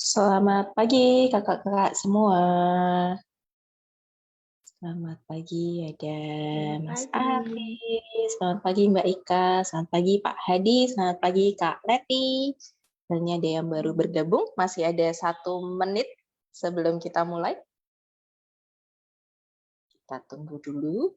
Selamat pagi kakak-kakak semua. Selamat pagi ada Mas Pagi. Ari. Selamat pagi Mbak Ika. Selamat pagi Pak Hadi. Selamat pagi Kak Leti. Dan ada yang baru bergabung. Masih ada 1 menit sebelum kita mulai. Kita tunggu dulu.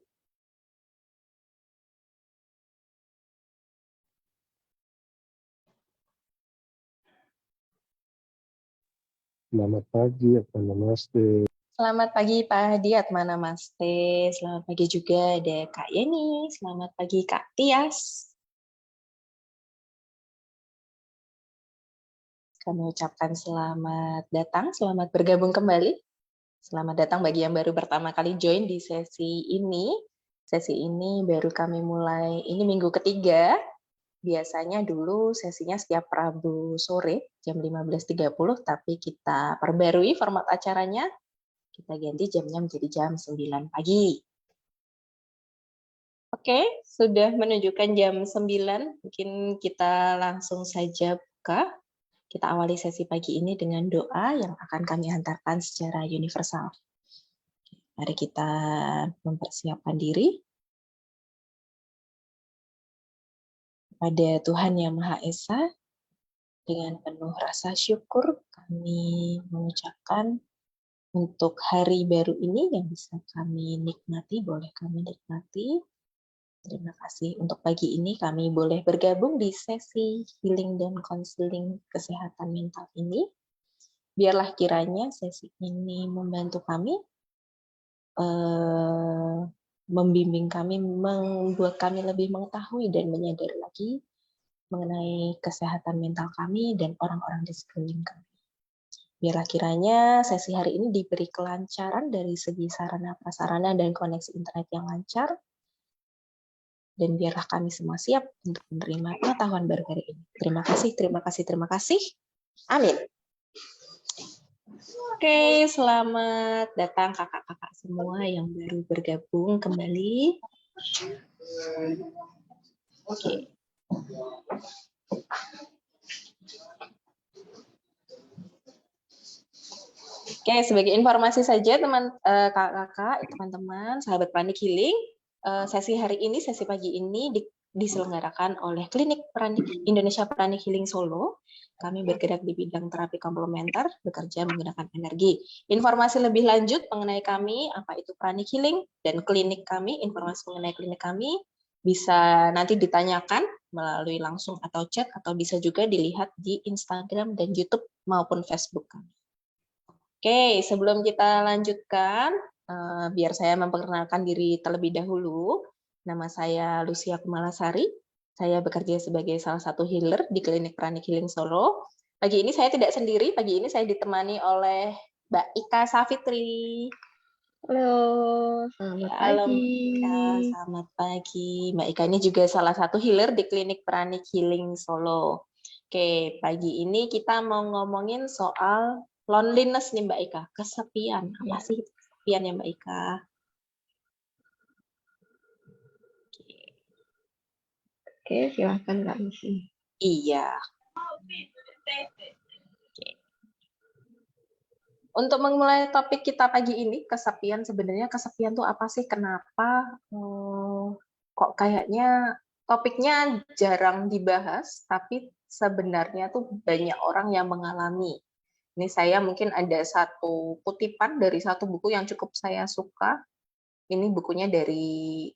Selamat pagi, Namaste. Selamat pagi Pak Hadi, Atmana Namaste. Selamat pagi juga ada Kak Yeni. Selamat pagi Kak Tias. Kami ucapkan selamat datang, selamat bergabung kembali. Selamat datang bagi yang baru pertama kali join di sesi ini. Sesi ini baru kami mulai, ini minggu ketiga. Biasanya dulu sesinya setiap Rabu sore jam 15.30, tapi kita perbarui format acaranya. Kita ganti jamnya menjadi jam 9 pagi. Oke, sudah menunjukkan jam 9. Mungkin kita langsung saja buka. Kita awali sesi pagi ini dengan doa yang akan kami hantarkan secara universal. Mari kita mempersiapkan diri. Pada Tuhan Yang Maha Esa, dengan penuh rasa syukur kami mengucapkan untuk hari baru ini yang bisa kami nikmati, boleh kami nikmati. Terima kasih untuk pagi ini kami boleh bergabung di sesi healing dan konseling kesehatan mental ini. Biarlah kiranya sesi ini membantu kami, membimbing kami, membuat kami lebih mengetahui dan menyadari lagi mengenai kesehatan mental kami dan orang-orang di sekeliling kami. Biarlah kiranya sesi hari ini diberi kelancaran dari segi sarana prasarana dan koneksi internet yang lancar, dan biarlah kami semua siap untuk menerima pengetahuan baru hari ini. Terima kasih, terima kasih, terima kasih. Amin. Oke, selamat datang kakak-kakak semua yang baru bergabung kembali. Oke. Oke, sebagai informasi saja kakak-kakak, teman-teman, sahabat Pranic Healing, sesi hari ini, sesi pagi ini diselenggarakan oleh Klinik Indonesia Pranic Healing Solo. Kami bergerak di bidang terapi komplementer, bekerja menggunakan energi. Informasi lebih lanjut mengenai kami, apa itu Pranic Healing, dan klinik kami, informasi mengenai klinik kami, bisa nanti ditanyakan melalui langsung atau chat, atau bisa juga dilihat di Instagram dan YouTube maupun Facebook kami. Oke, sebelum kita lanjutkan, biar saya memperkenalkan diri terlebih dahulu. Nama saya Lucia Kumalasari. Saya bekerja sebagai salah satu healer di Klinik Pranic Healing Solo. Pagi ini saya tidak sendiri, pagi ini saya ditemani oleh Mbak Ika Safitri. Halo, selamat Halo pagi. Mbak Ika, selamat pagi. Mbak Ika ini juga salah satu healer di Klinik Pranic Healing Solo. Oke, pagi ini kita mau ngomongin soal loneliness nih Mbak Ika, kesepian. Apa sih kesepian ya Mbak Ika? Oke, silahkan Kak Lucy. Iya. Untuk memulai topik kita pagi ini, kesepian, sebenarnya kesepian tuh apa sih? Kenapa kok kayaknya topiknya jarang dibahas, tapi sebenarnya tuh banyak orang yang mengalami. Ini saya mungkin ada satu kutipan dari satu buku yang cukup saya suka. Ini bukunya dari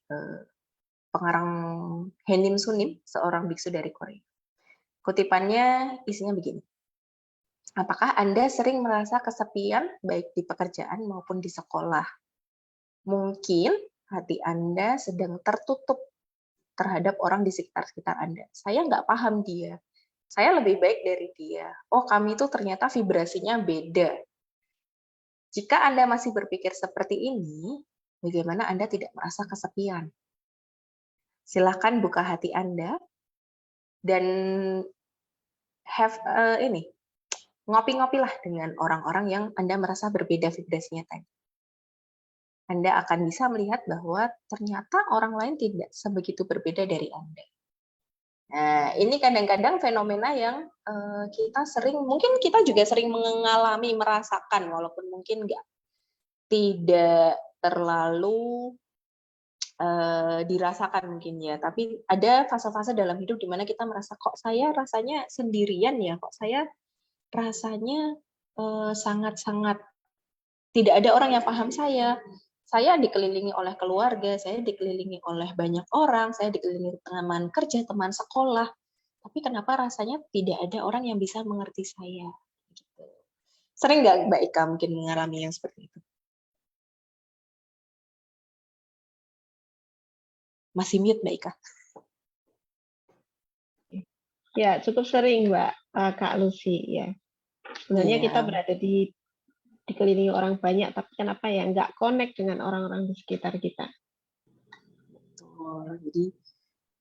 pengarang Henim Sunim, seorang biksu dari Korea. Kutipannya isinya begini. Apakah Anda sering merasa kesepian baik di pekerjaan maupun di sekolah? Mungkin hati Anda sedang tertutup terhadap orang di sekitar Anda. Saya nggak paham dia. Saya lebih baik dari dia. Oh, kami itu ternyata vibrasinya beda. Jika Anda masih berpikir seperti ini, bagaimana Anda tidak merasa kesepian? Silakan buka hati Anda dan ngopi-ngopilah dengan orang-orang yang Anda merasa berbeda vibrasinya tadi. Anda akan bisa melihat bahwa ternyata orang lain tidak sebegitu berbeda dari Anda. Nah, ini kadang-kadang fenomena yang mungkin kita juga sering mengalami, merasakan, walaupun mungkin tidak terlalu dirasakan mungkin ya. Tapi ada fase-fase dalam hidup di mana kita merasa kok saya rasanya sendirian ya, kok saya rasanya sangat-sangat tidak ada orang yang paham saya. Saya dikelilingi oleh keluarga, saya dikelilingi oleh banyak orang, saya dikelilingi teman kerja, teman sekolah. Tapi kenapa rasanya tidak ada orang yang bisa mengerti saya? Gitu. Sering nggak Mbak Ika mungkin mengalami yang seperti itu? Masih mute Mbak Ika. Ya, cukup sering, Mbak, Kak Lucy, ya. Sebenarnya kita berada dikelilingi orang banyak, tapi kenapa ya nggak connect dengan orang-orang di sekitar kita? Betul. Jadi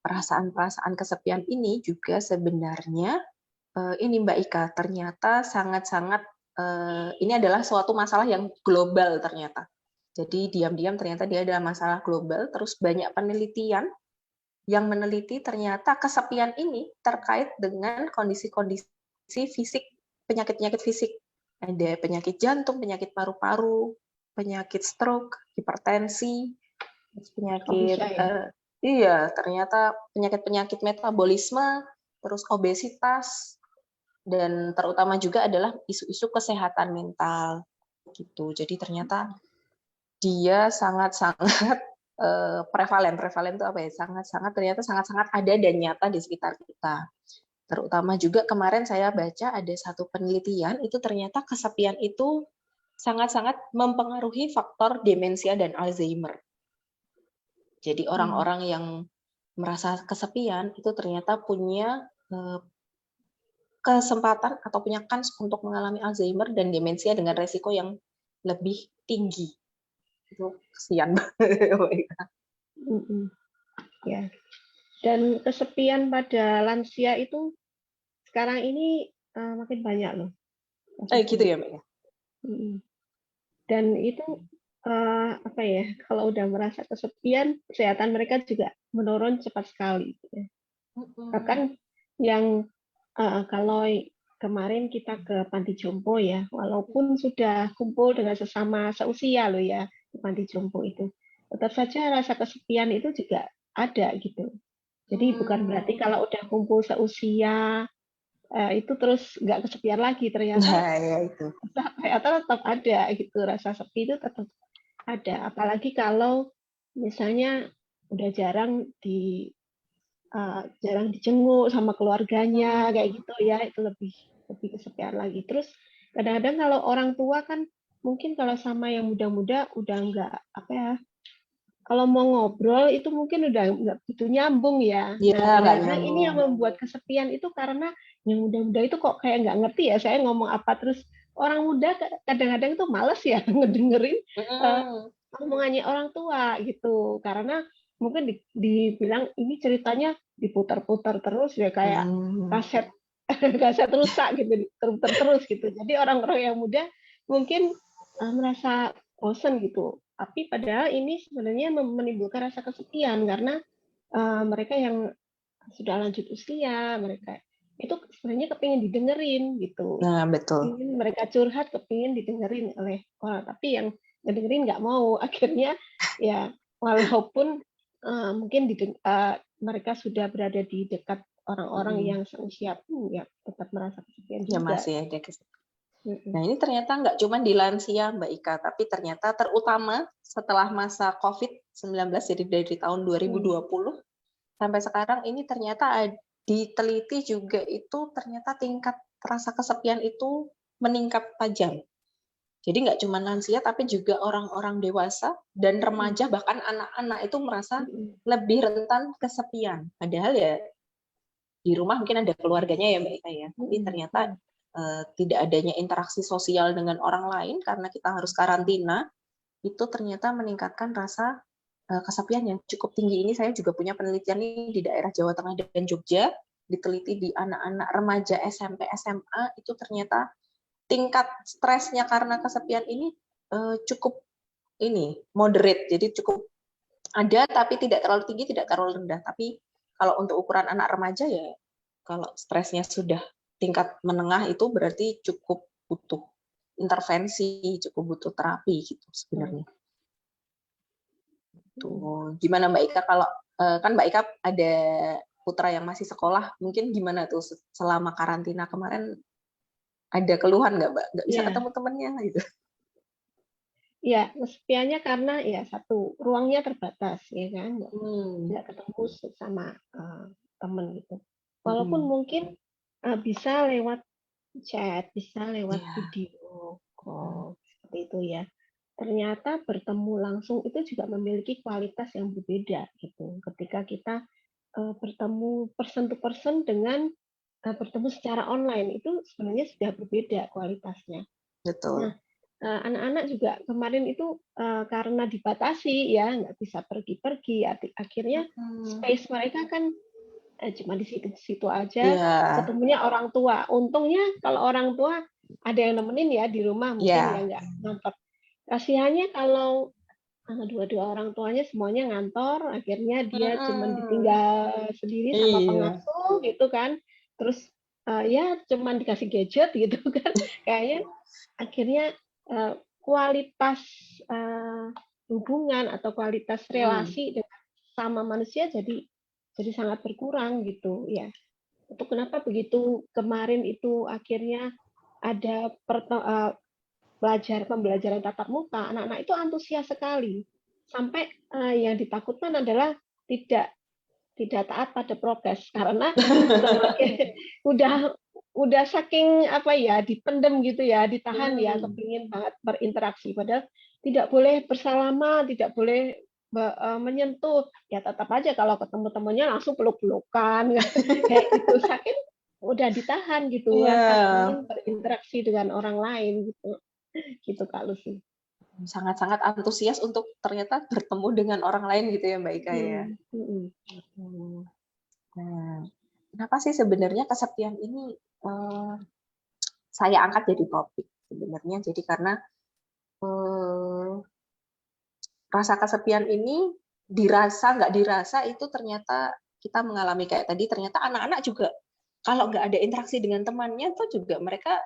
perasaan-perasaan kesepian ini juga sebenarnya ini Mbak Ika ternyata sangat-sangat ini adalah suatu masalah yang global ternyata. Jadi diam-diam ternyata dia adalah masalah global. Terus banyak penelitian yang meneliti ternyata kesepian ini terkait dengan kondisi-kondisi fisik, penyakit-penyakit fisik. Ada penyakit jantung, penyakit paru-paru, penyakit stroke, hipertensi, penyakit ternyata penyakit-penyakit metabolisme, terus obesitas, dan terutama juga adalah isu-isu kesehatan mental gitu. Jadi ternyata dia sangat-sangat prevalen itu apa ya? Ternyata sangat-sangat ada dan nyata di sekitar kita. Terutama juga kemarin saya baca ada satu penelitian itu ternyata kesepian itu sangat-sangat mempengaruhi faktor demensia dan Alzheimer. Jadi orang-orang yang merasa kesepian itu ternyata punya kesempatan atau punya kans untuk mengalami Alzheimer dan demensia dengan resiko yang lebih tinggi. Itu kesian banget. Ya. Dan kesepian pada lansia itu sekarang ini makin banyak loh. Gitu ya, Mbak ya. Dan itu apa ya? Kalau udah merasa kesepian, kesehatan mereka juga menurun cepat sekali. Ya. Bahkan yang kalau kemarin kita ke panti jompo ya, walaupun sudah kumpul dengan sesama seusia loh ya di panti jompo itu, tetap saja rasa kesepian itu juga ada gitu. Jadi bukan berarti kalau udah kumpul seusia itu terus nggak kesepian lagi, ternyata tetap ada gitu, rasa sepi itu tetap ada. Apalagi kalau misalnya udah jarang dijenguk sama keluarganya kayak gitu ya, itu lebih kesepian lagi. Terus kadang-kadang kalau orang tua kan mungkin kalau sama yang muda-muda udah nggak apa ya, kalau mau ngobrol itu mungkin udah nggak begitu nyambung ya. Nah, kadang-kadang ini yang membuat kesepian itu karena yang muda-muda itu kok kayak nggak ngerti ya saya ngomong apa, terus orang muda kadang-kadang itu males ya ngedengerin omongannya orang tua gitu, karena mungkin dibilang ini ceritanya diputar-putar terus ya kayak kaset rusak gitu, terputar terus gitu. Jadi orang-orang yang muda mungkin merasa bosan gitu. Tapi padahal ini sebenarnya menimbulkan rasa kesepian karena mereka yang sudah lanjut usia, mereka itu sebenarnya kepingin didengerin gitu. Nah, betul. Mereka curhat kepingin didengerin oleh orang, tapi yang ngedengerin nggak mau. Akhirnya ya walaupun mungkin mereka sudah berada di dekat orang-orang yang seusia pun ya tetap merasa kesepian juga. Ya masih ada kesepian. Nah ini ternyata nggak cuma di lansia Mbak Ika, tapi ternyata terutama setelah masa COVID-19, jadi dari tahun 2020 sampai sekarang ini ternyata diteliti juga itu ternyata tingkat rasa kesepian itu meningkat tajam. Jadi nggak cuma lansia, tapi juga orang-orang dewasa dan remaja, bahkan anak-anak itu merasa lebih rentan kesepian. Padahal ya di rumah mungkin ada keluarganya ya Mbak Ika ya, tapi ternyata tidak adanya interaksi sosial dengan orang lain karena kita harus karantina, itu ternyata meningkatkan rasa kesepian yang cukup tinggi. Ini saya juga punya penelitian ini di daerah Jawa Tengah dan Jogja, diteliti di anak-anak remaja SMP, SMA, itu ternyata tingkat stresnya karena kesepian ini cukup moderate, jadi cukup ada tapi tidak terlalu tinggi, tidak terlalu rendah. Tapi kalau untuk ukuran anak remaja ya, kalau stresnya sudah tingkat menengah itu berarti cukup butuh intervensi, cukup butuh terapi gitu sebenarnya. Tuh, gimana Mbak Ika kalau kan Mbak Ika ada putra yang masih sekolah, mungkin gimana tuh selama karantina kemarin, ada keluhan nggak Mbak? Nggak bisa Ya, ketemu temennya gitu. ya kesepiannya karena ya satu ruangnya terbatas ya kan, nggak ketemu sama temen gitu. Walaupun mungkin bisa lewat chat, bisa lewat Iya. video call seperti itu ya. Ternyata bertemu langsung itu juga memiliki kualitas yang berbeda gitu. Ketika kita bertemu person to person dengan bertemu secara online itu sebenarnya sudah berbeda kualitasnya. Betul. Nah, anak-anak juga kemarin itu karena dibatasi ya nggak bisa pergi-pergi, akhirnya space mereka kan cuma di situ aja, ketemunya orang tua. Untungnya kalau orang tua ada yang nemenin ya di rumah, mungkin ya nggak ngantor. Kasihannya kalau dua-dua orang tuanya semuanya ngantor, akhirnya dia cuma ditinggal sendiri sama pengasuh gitu kan. Terus ya cuma dikasih gadget gitu kan. Kayaknya akhirnya kualitas hubungan atau kualitas relasi dengan sama manusia jadi sangat berkurang gitu ya. Itu kenapa begitu kemarin itu akhirnya ada pembelajaran tatap muka, anak-anak itu antusias sekali. Sampai yang ditakutkan adalah tidak taat pada prokes karena semakin udah saking apa ya dipendem gitu ya, ditahan ya, kepingin banget berinteraksi padahal tidak boleh bersalaman, tidak boleh menyentuh, ya tetap aja kalau ketemu temannya langsung peluk-pelukan kayak gitu, saking udah ditahan gitu, rasa ingin berinteraksi dengan orang lain gitu Kak Lucy. Sangat-sangat antusias untuk ternyata bertemu dengan orang lain gitu ya Mbak Ika ya. Nah, kenapa sih sebenarnya kesepian ini saya angkat jadi topik sebenarnya? Jadi karena rasa kesepian ini dirasa nggak dirasa itu ternyata kita mengalami kayak tadi, ternyata anak-anak juga kalau nggak ada interaksi dengan temannya tuh juga mereka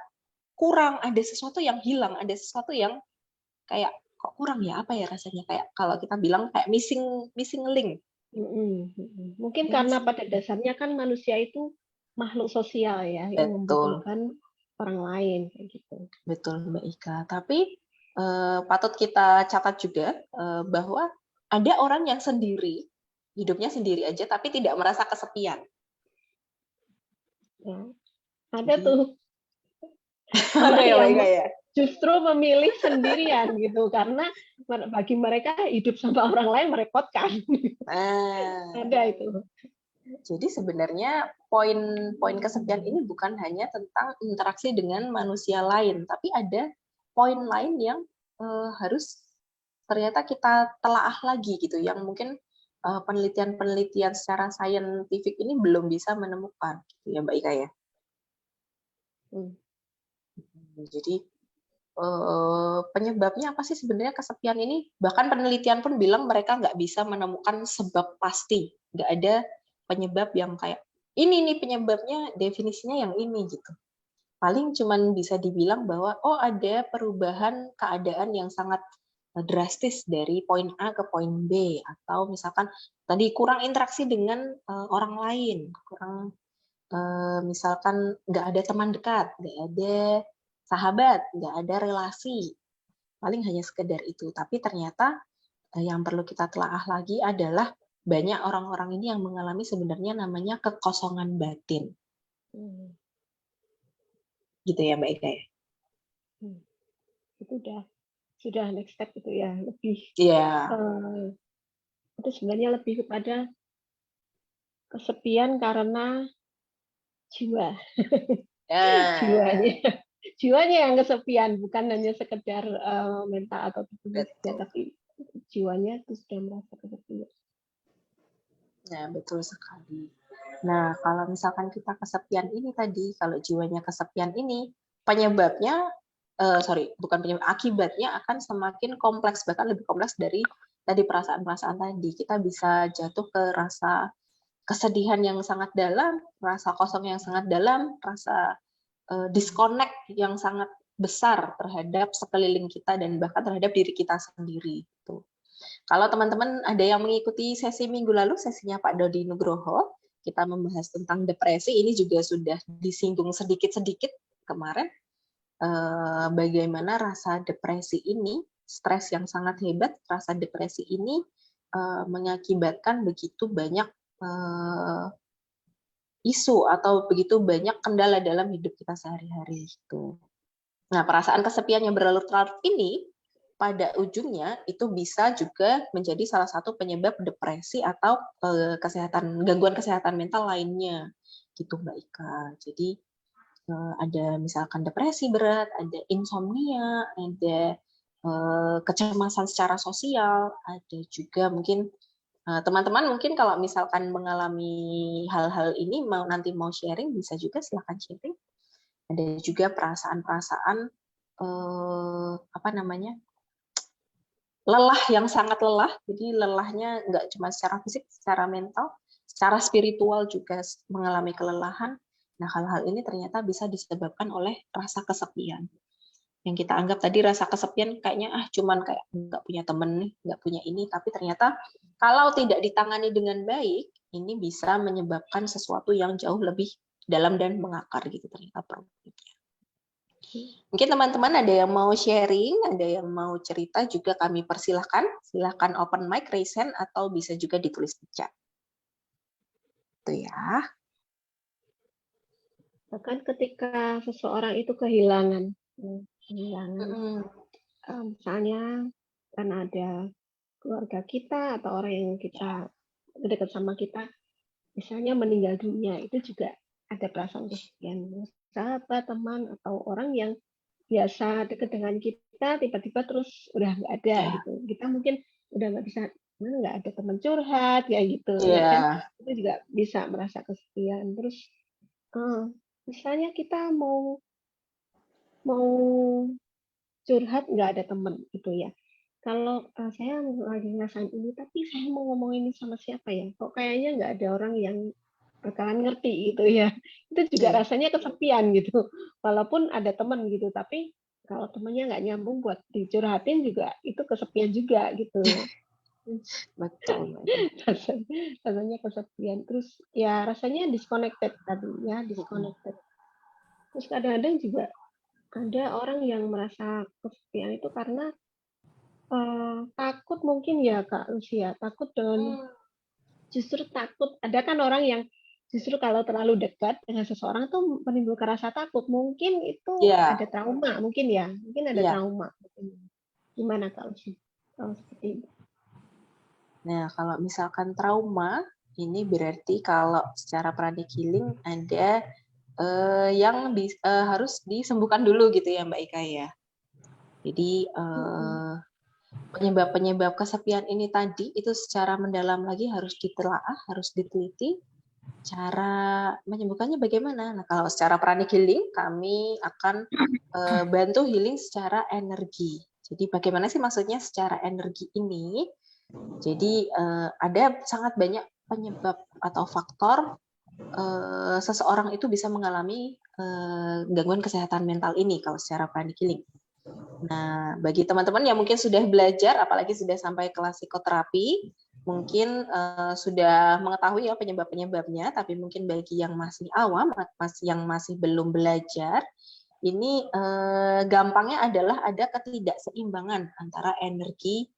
kurang, ada sesuatu yang hilang, ada sesuatu yang kayak kok kurang ya, apa ya rasanya, kayak kalau kita bilang kayak missing link. Mungkin karena pada dasarnya kan manusia itu makhluk sosial ya, yang membutuhkan orang lain kayak gitu. Betul Mbak Ika. Tapi patut kita catat juga bahwa ada orang yang sendiri, hidupnya sendiri aja, tapi tidak merasa kesepian. Ya. Ada tuh orang yang justru memilih sendirian gitu, karena bagi mereka hidup sama orang lain merepotkan. Ada itu. Jadi sebenarnya poin kesepian ini bukan hanya tentang interaksi dengan manusia lain, tapi ada poin lain yang harus ternyata kita telaah lagi gitu, yang mungkin penelitian-penelitian secara saintifik ini belum bisa menemukan, gitu ya Mbak Ika ya. Jadi penyebabnya apa sih sebenarnya kesepian ini? Bahkan penelitian pun bilang mereka nggak bisa menemukan sebab pasti, nggak ada penyebab yang kayak ini nih penyebabnya, definisinya yang ini gitu. Paling cuman bisa dibilang bahwa oh ada perubahan keadaan yang sangat drastis dari poin A ke poin B, atau misalkan tadi kurang interaksi dengan orang lain, kurang misalkan nggak ada teman dekat, nggak ada sahabat, nggak ada relasi, paling hanya sekedar itu. Tapi ternyata yang perlu kita telaah lagi adalah banyak orang-orang ini yang mengalami sebenarnya namanya kekosongan batin. Gitu ya Mbak Eka ya? Itu sudah next step itu ya, lebih itu sebenarnya lebih kepada kesepian karena jiwa. Jiwanya yang kesepian, bukan hanya sekedar mental atau tubuhnya, tapi jiwanya itu sudah merasa kesepian. Ya, betul sekali. Nah, kalau misalkan kita kesepian ini tadi, kalau jiwanya kesepian ini, penyebabnya, akibatnya akan semakin kompleks, bahkan lebih kompleks dari tadi perasaan-perasaan tadi. Kita bisa jatuh ke rasa kesedihan yang sangat dalam, rasa kosong yang sangat dalam, rasa disconnect yang sangat besar terhadap sekeliling kita dan bahkan terhadap diri kita sendiri. Gitu. Kalau teman-teman ada yang mengikuti sesi minggu lalu, sesinya Pak Dodi Nugroho, kita membahas tentang depresi, ini juga sudah disinggung sedikit-sedikit kemarin, bagaimana rasa depresi ini, stres yang sangat hebat, rasa depresi ini mengakibatkan begitu banyak isu atau begitu banyak kendala dalam hidup kita sehari-hari. Gitu. Nah, perasaan kesepian yang berlarut-larut ini pada ujungnya itu bisa juga menjadi salah satu penyebab depresi atau gangguan kesehatan mental lainnya, gitu Mbak Ika. Jadi ada misalkan depresi berat, ada insomnia, ada kecemasan secara sosial, ada juga mungkin teman-teman mungkin kalau misalkan mengalami hal-hal ini nanti mau sharing bisa juga silakan sharing. Ada juga perasaan-perasaan lelah yang sangat lelah, jadi lelahnya nggak cuma secara fisik, secara mental, secara spiritual juga mengalami kelelahan. Nah, hal-hal ini ternyata bisa disebabkan oleh rasa kesepian. Yang kita anggap tadi rasa kesepian kayaknya cuman kayak nggak punya temen nih, nggak punya ini, tapi ternyata kalau tidak ditangani dengan baik, ini bisa menyebabkan sesuatu yang jauh lebih dalam dan mengakar gitu ternyata problemnya. Mungkin teman-teman ada yang mau sharing, ada yang mau cerita juga kami persilahkan. Silahkan open mic, raise hand, atau bisa juga ditulis di chat. Itu ya. Bahkan ketika seseorang itu kehilangan, misalnya karena ada keluarga kita atau orang yang kita dekat sama kita, misalnya meninggal dunia, itu juga ada perasaan kesepian. Sahabat, teman, atau orang yang biasa dekat dengan kita tiba-tiba terus udah nggak ada gitu. Kita mungkin udah nggak ada teman curhat kayak gitu, kan? Itu juga bisa merasa kesepian. Terus misalnya kita mau curhat nggak ada teman gitu ya. Kalau saya lagi ngerasain ini, tapi saya mau ngomong ini sama siapa ya? Kok kayaknya nggak ada orang yang bakalan ngerti gitu ya. Itu juga rasanya kesepian gitu. Walaupun ada teman gitu, tapi kalau temannya nggak nyambung buat dicurhatin juga, itu kesepian juga gitu. Betul. Rasanya kesepian. Terus ya rasanya disconnected tadi ya, disconnected. Terus kadang-kadang juga ada orang yang merasa kesepian itu karena takut mungkin ya Kak Lucia, takut dengan justru takut. Ada kan orang yang justru kalau terlalu dekat dengan seseorang tuh menimbulkan rasa takut. Mungkin itu ada trauma, mungkin ya, mungkin ada trauma. Gimana Kak Lucia? Kalau seperti itu. Nah, kalau misalkan trauma, ini berarti kalau secara pranic healing ada yang harus disembuhkan dulu gitu ya Mbak Ika ya. Jadi penyebab-penyebab kesepian ini tadi itu secara mendalam lagi harus ditelaah, harus diteliti. Cara menyembuhkannya bagaimana? Nah, kalau secara pranic healing kami akan bantu healing secara energi. Jadi bagaimana sih maksudnya secara energi ini? Jadi ada sangat banyak penyebab atau faktor seseorang itu bisa mengalami gangguan kesehatan mental ini kalau secara pranic healing. Nah, bagi teman-teman yang mungkin sudah belajar, apalagi sudah sampai kelas psikoterapi, mungkin sudah mengetahui ya penyebab-penyebabnya, tapi mungkin bagi yang masih awam, yang masih belum belajar, ini gampangnya adalah ada ketidakseimbangan antara energi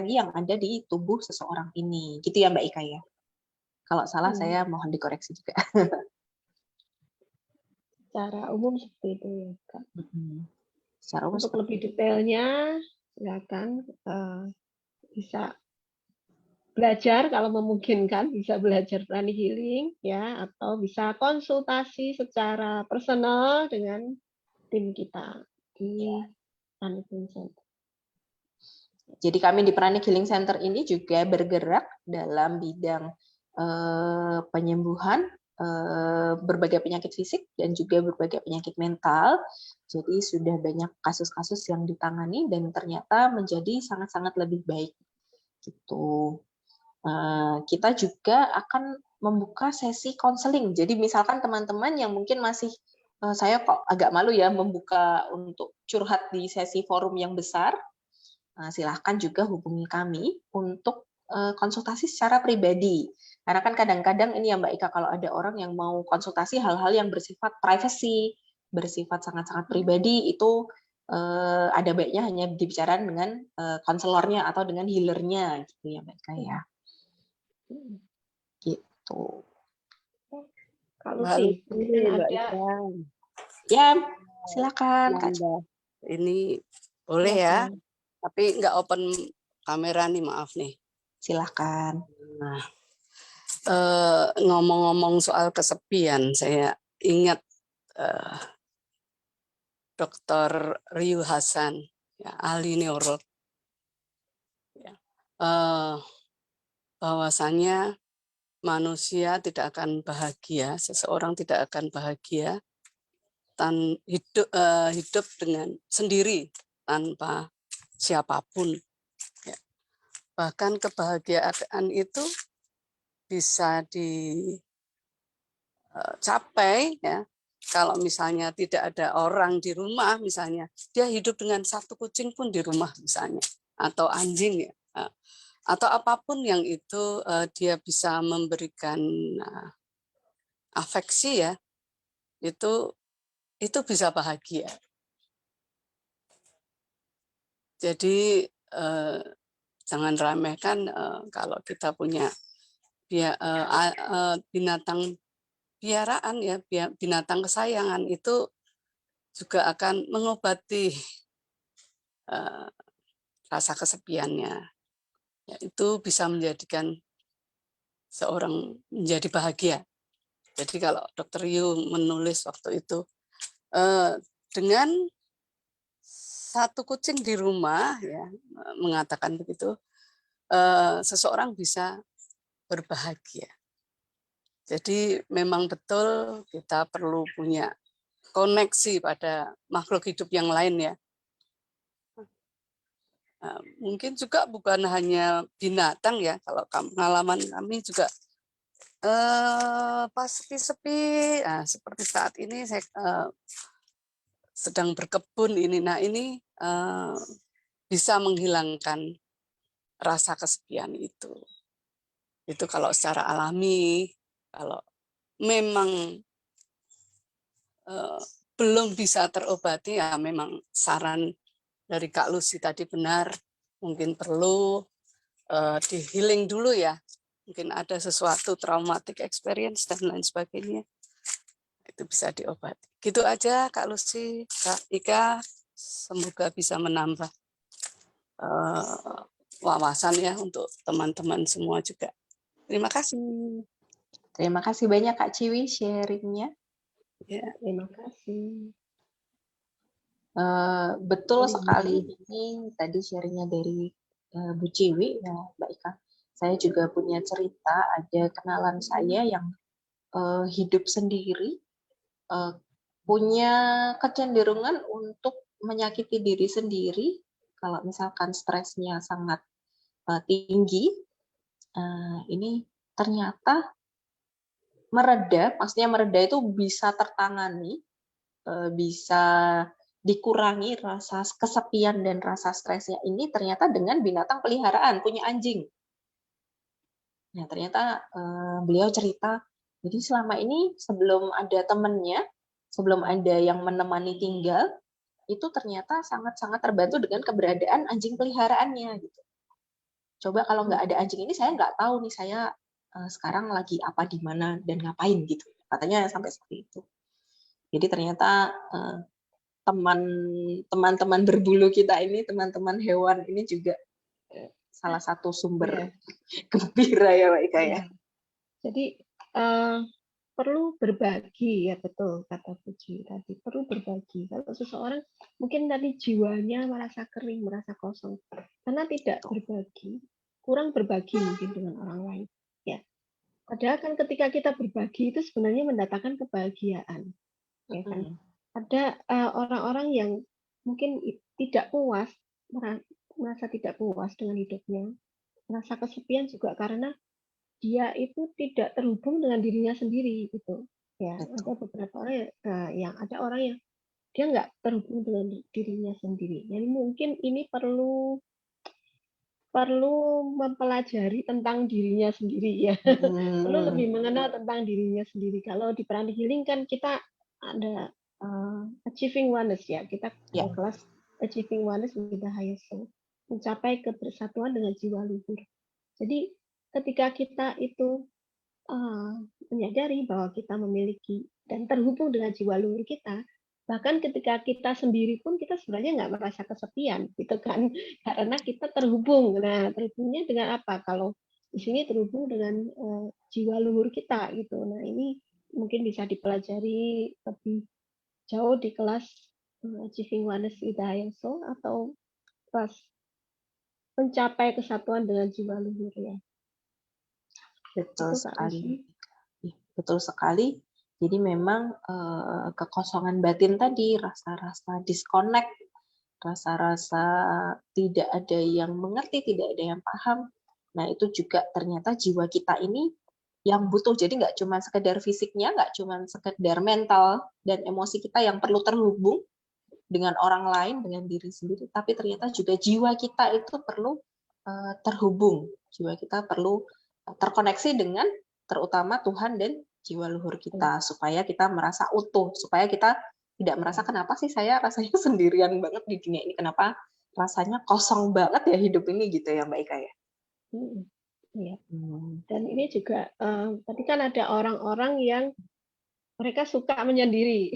yang ada di tubuh seseorang ini. Gitu ya Mbak Ika ya? Kalau salah saya mohon dikoreksi juga. Secara umum seperti itu ya Kak. Untuk lebih detailnya, silakan bisa belajar kalau memungkinkan, bisa belajar pranic healing ya, atau bisa konsultasi secara personal dengan tim kita di Pranic Healing Center. Jadi kami di Pranic Healing Center ini juga bergerak dalam bidang penyembuhan berbagai penyakit fisik dan juga berbagai penyakit mental. Jadi sudah banyak kasus-kasus yang ditangani dan ternyata menjadi sangat-sangat lebih baik. Gitu. Kita juga akan membuka sesi konseling. Jadi misalkan teman-teman yang mungkin masih saya kok agak malu ya membuka untuk curhat di sesi forum yang besar, silahkan juga hubungi kami untuk konsultasi secara pribadi. Karena kan kadang-kadang ini ya Mbak Ika, kalau ada orang yang mau konsultasi hal-hal yang bersifat privacy, bersifat sangat-sangat pribadi, itu ada baiknya hanya dibicarakan dengan konselornya atau dengan healernya gitu ya Mbak Ika ya. Gitu. Kalau Mbak sih Lucy, kan Mbak ada Ika, Ya, silakan Kak. nambah. Ini boleh ya, tapi nggak open kamera nih, maaf nih. Silakan. Nah, ngomong-ngomong soal kesepian, saya ingat Dr. Ryu Hasan, ya, ahli neuro, ya, bahwasannya manusia tidak akan bahagia, seseorang tidak akan bahagia hidup dengan sendiri tanpa siapapun. Ya. Bahkan kebahagiaan itu bisa dicapai ya kalau misalnya tidak ada orang di rumah, misalnya dia hidup dengan satu kucing pun di rumah misalnya, atau anjing ya, atau apapun yang itu dia bisa memberikan afeksi ya, itu bisa bahagia. Jadi jangan remehkan kalau kita punya binatang piaraan ya, binatang kesayangan itu juga akan mengobati rasa kesepiannya. Ya, itu bisa menjadikan seorang menjadi bahagia. Jadi kalau Dr. Yu menulis waktu itu dengan satu kucing di rumah ya, mengatakan begitu, seseorang bisa berbahagia. Jadi memang betul kita perlu punya koneksi pada makhluk hidup yang lain ya. Mungkin juga bukan hanya binatang ya, kalau pengalaman kami juga pas sepi-sepi, seperti saat ini saya sedang berkebun ini. Nah ini bisa menghilangkan rasa kesepian itu. Itu kalau secara alami, kalau memang belum bisa terobati ya memang saran dari Kak Lucy tadi benar, mungkin perlu di healing dulu ya. Mungkin ada sesuatu traumatic experience dan lain sebagainya. Itu bisa diobati. Gitu aja Kak Lucy, Kak Ika, semoga bisa menambah wawasan ya untuk teman-teman semua juga. Terima kasih. Terima kasih banyak Kak Ciwi sharingnya. Ya. Terima kasih. Betul sekali ini tadi sharingnya dari Bu Ciwi ya Mbak Ika. Saya juga punya cerita, ada kenalan saya yang hidup sendiri, punya kecenderungan untuk menyakiti diri sendiri kalau misalkan stresnya sangat tinggi. Ini ternyata mereda, maksudnya mereda itu bisa tertangani, bisa dikurangi rasa kesepian dan rasa stresnya ini ternyata dengan binatang peliharaan, punya anjing. Nah, ternyata beliau cerita, jadi selama ini sebelum ada temannya, sebelum ada yang menemani tinggal, itu ternyata sangat-sangat terbantu dengan keberadaan anjing peliharaannya. Gitu. Coba kalau nggak ada anjing ini, saya nggak tahu nih saya sekarang lagi apa di mana dan ngapain gitu. Katanya sampai seperti itu. Jadi ternyata teman-teman berbulu kita ini, teman-teman hewan ini juga salah satu sumber gembira ya Mbak Ika ya. Jadi perlu berbagi ya, betul kata Puji tadi, perlu berbagi. Kalau seseorang mungkin tadi jiwanya merasa kering, merasa kosong karena tidak berbagi, kurang berbagi mungkin dengan orang lain ya. Padahal kan ketika kita berbagi itu sebenarnya mendatangkan kebahagiaan ya kan. Ada orang-orang yang mungkin tidak puas, merasa tidak puas dengan hidupnya, merasa kesepian juga karena dia itu tidak terhubung dengan dirinya sendiri gitu. Ya, Betul. ada beberapa orang yang ada orang yang dia nggak terhubung dengan dirinya sendiri. Jadi mungkin ini perlu mempelajari tentang dirinya sendiri ya. Perlu lebih mengenal tentang dirinya sendiri. Kalau di Prana Healing kan kita ada achieving oneness ya. Kita Ya. kelas achieving oneness with the higher soul. Mencapai kebersatuan dengan jiwa luhur. Jadi ketika kita itu menyadari bahwa kita memiliki dan terhubung dengan jiwa luhur kita, bahkan ketika kita sendiri pun kita sebenarnya nggak merasa kesepian gitu kan, karena kita terhubung. Nah, terhubungnya dengan apa? Kalau di sini terhubung dengan jiwa luhur kita gitu. Nah, ini mungkin bisa dipelajari lebih jauh di kelas Achieving Oneness with the Higher Soul atau kelas mencapai kesatuan dengan jiwa luhur ya. Betul Itu Kak Lucy. sekali. Betul sekali. Jadi memang kekosongan batin tadi, rasa-rasa disconnect, rasa-rasa tidak ada yang mengerti, tidak ada yang paham. Nah, itu juga ternyata jiwa kita ini yang butuh. Jadi nggak cuma sekedar fisiknya, nggak cuma sekedar mental dan emosi kita yang perlu terhubung dengan orang lain, dengan diri sendiri, tapi ternyata juga jiwa kita itu perlu terhubung. Jiwa kita perlu terkoneksi dengan terutama Tuhan dan jiwa luhur kita, supaya kita merasa utuh, supaya kita tidak merasa kenapa sih saya rasanya sendirian banget di dunia ini, kenapa rasanya kosong banget ya hidup ini gitu ya Mbak Ika ya. Iya. Dan ini juga tadi kan ada orang-orang yang mereka suka menyendiri.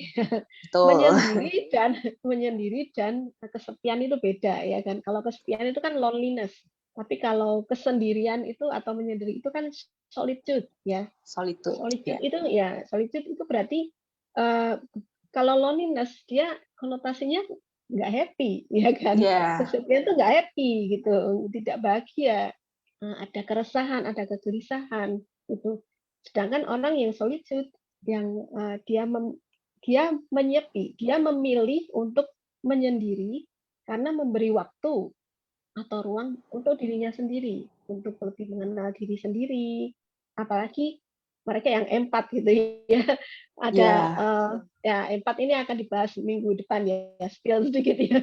menyendiri dan kesepian itu beda ya kan. Kalau kesepian itu kan loneliness. Tapi kalau kesendirian itu atau menyendiri itu kan solitude ya. Solitude itu berarti kalau loneliness dia konotasinya nggak happy ya kan. Kesepian itu nggak happy gitu, tidak bahagia. Ada keresahan, ada kegelisahan gitu. Sedangkan orang yang solitude yang dia menyepi, dia memilih untuk menyendiri karena memberi waktu atau ruang untuk dirinya sendiri, untuk lebih mengenal diri sendiri. Apalagi mereka yang empat gitu ya. Ada empat ini akan dibahas minggu depan ya, spill sedikit ya.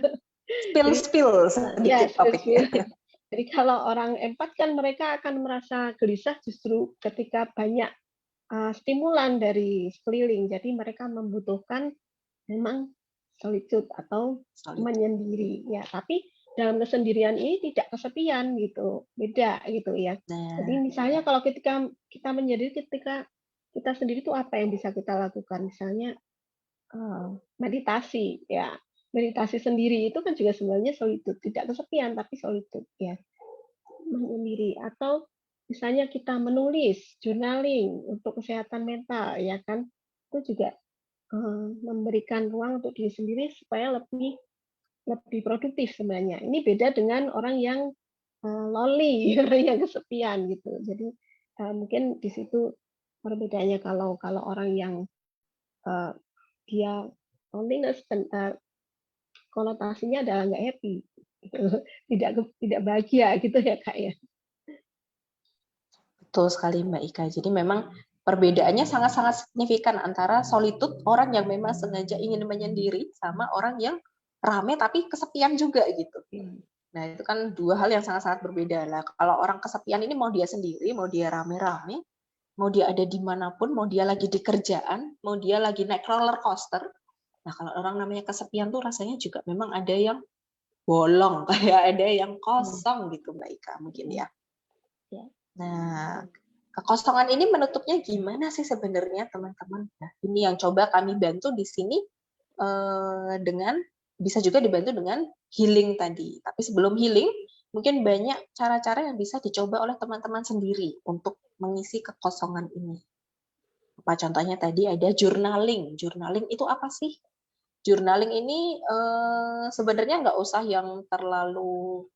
Spill sedikit topiknya. Jadi kalau orang empat kan mereka akan merasa gelisah justru ketika banyak stimulan dari sekeliling. Jadi mereka membutuhkan memang solitude atau menyendiri ya. Tapi dalam kesendirian ini tidak kesepian gitu, beda gitu ya. Jadi misalnya kalau ketika kita menyendiri, ketika kita sendiri itu apa yang bisa kita lakukan? Misalnya meditasi ya. Meditasi sendiri itu kan juga sebenarnya solitude, tidak kesepian tapi solitude ya. Menyendiri atau misalnya kita menulis, journaling untuk kesehatan mental ya kan. Itu juga memberikan ruang untuk diri sendiri supaya lebih produktif sebenarnya. Ini beda dengan orang yang lonely, yang kesepian gitu. Jadi mungkin di situ perbedaannya kalau orang yang dia loneliness dan konotasinya adalah nggak happy, tidak bahagia gitu ya Kak ya. Betul sekali Mbak Ika. Jadi memang perbedaannya sangat-sangat signifikan antara solitude, orang yang memang sengaja ingin menyendiri, sama orang yang rame tapi kesepian juga gitu. Nah itu kan dua hal yang sangat-sangat berbeda lah. Kalau orang kesepian ini mau dia sendiri, mau dia rame-rame, mau dia ada dimanapun, mau dia lagi di kerjaan, mau dia lagi naik roller coaster. Nah kalau orang namanya kesepian tuh rasanya juga memang ada yang bolong, kayak ada yang kosong gitu Mbak Ika mungkin ya. Nah, kekosongan ini menutupnya gimana sih sebenarnya teman-teman? Nah, ini yang coba kami bantu di sini dengan bisa juga dibantu dengan healing tadi. Tapi sebelum healing, mungkin banyak cara-cara yang bisa dicoba oleh teman-teman sendiri untuk mengisi kekosongan ini. Apa contohnya tadi ada journaling. Journaling itu apa sih? Journaling ini sebenarnya nggak usah yang terlalu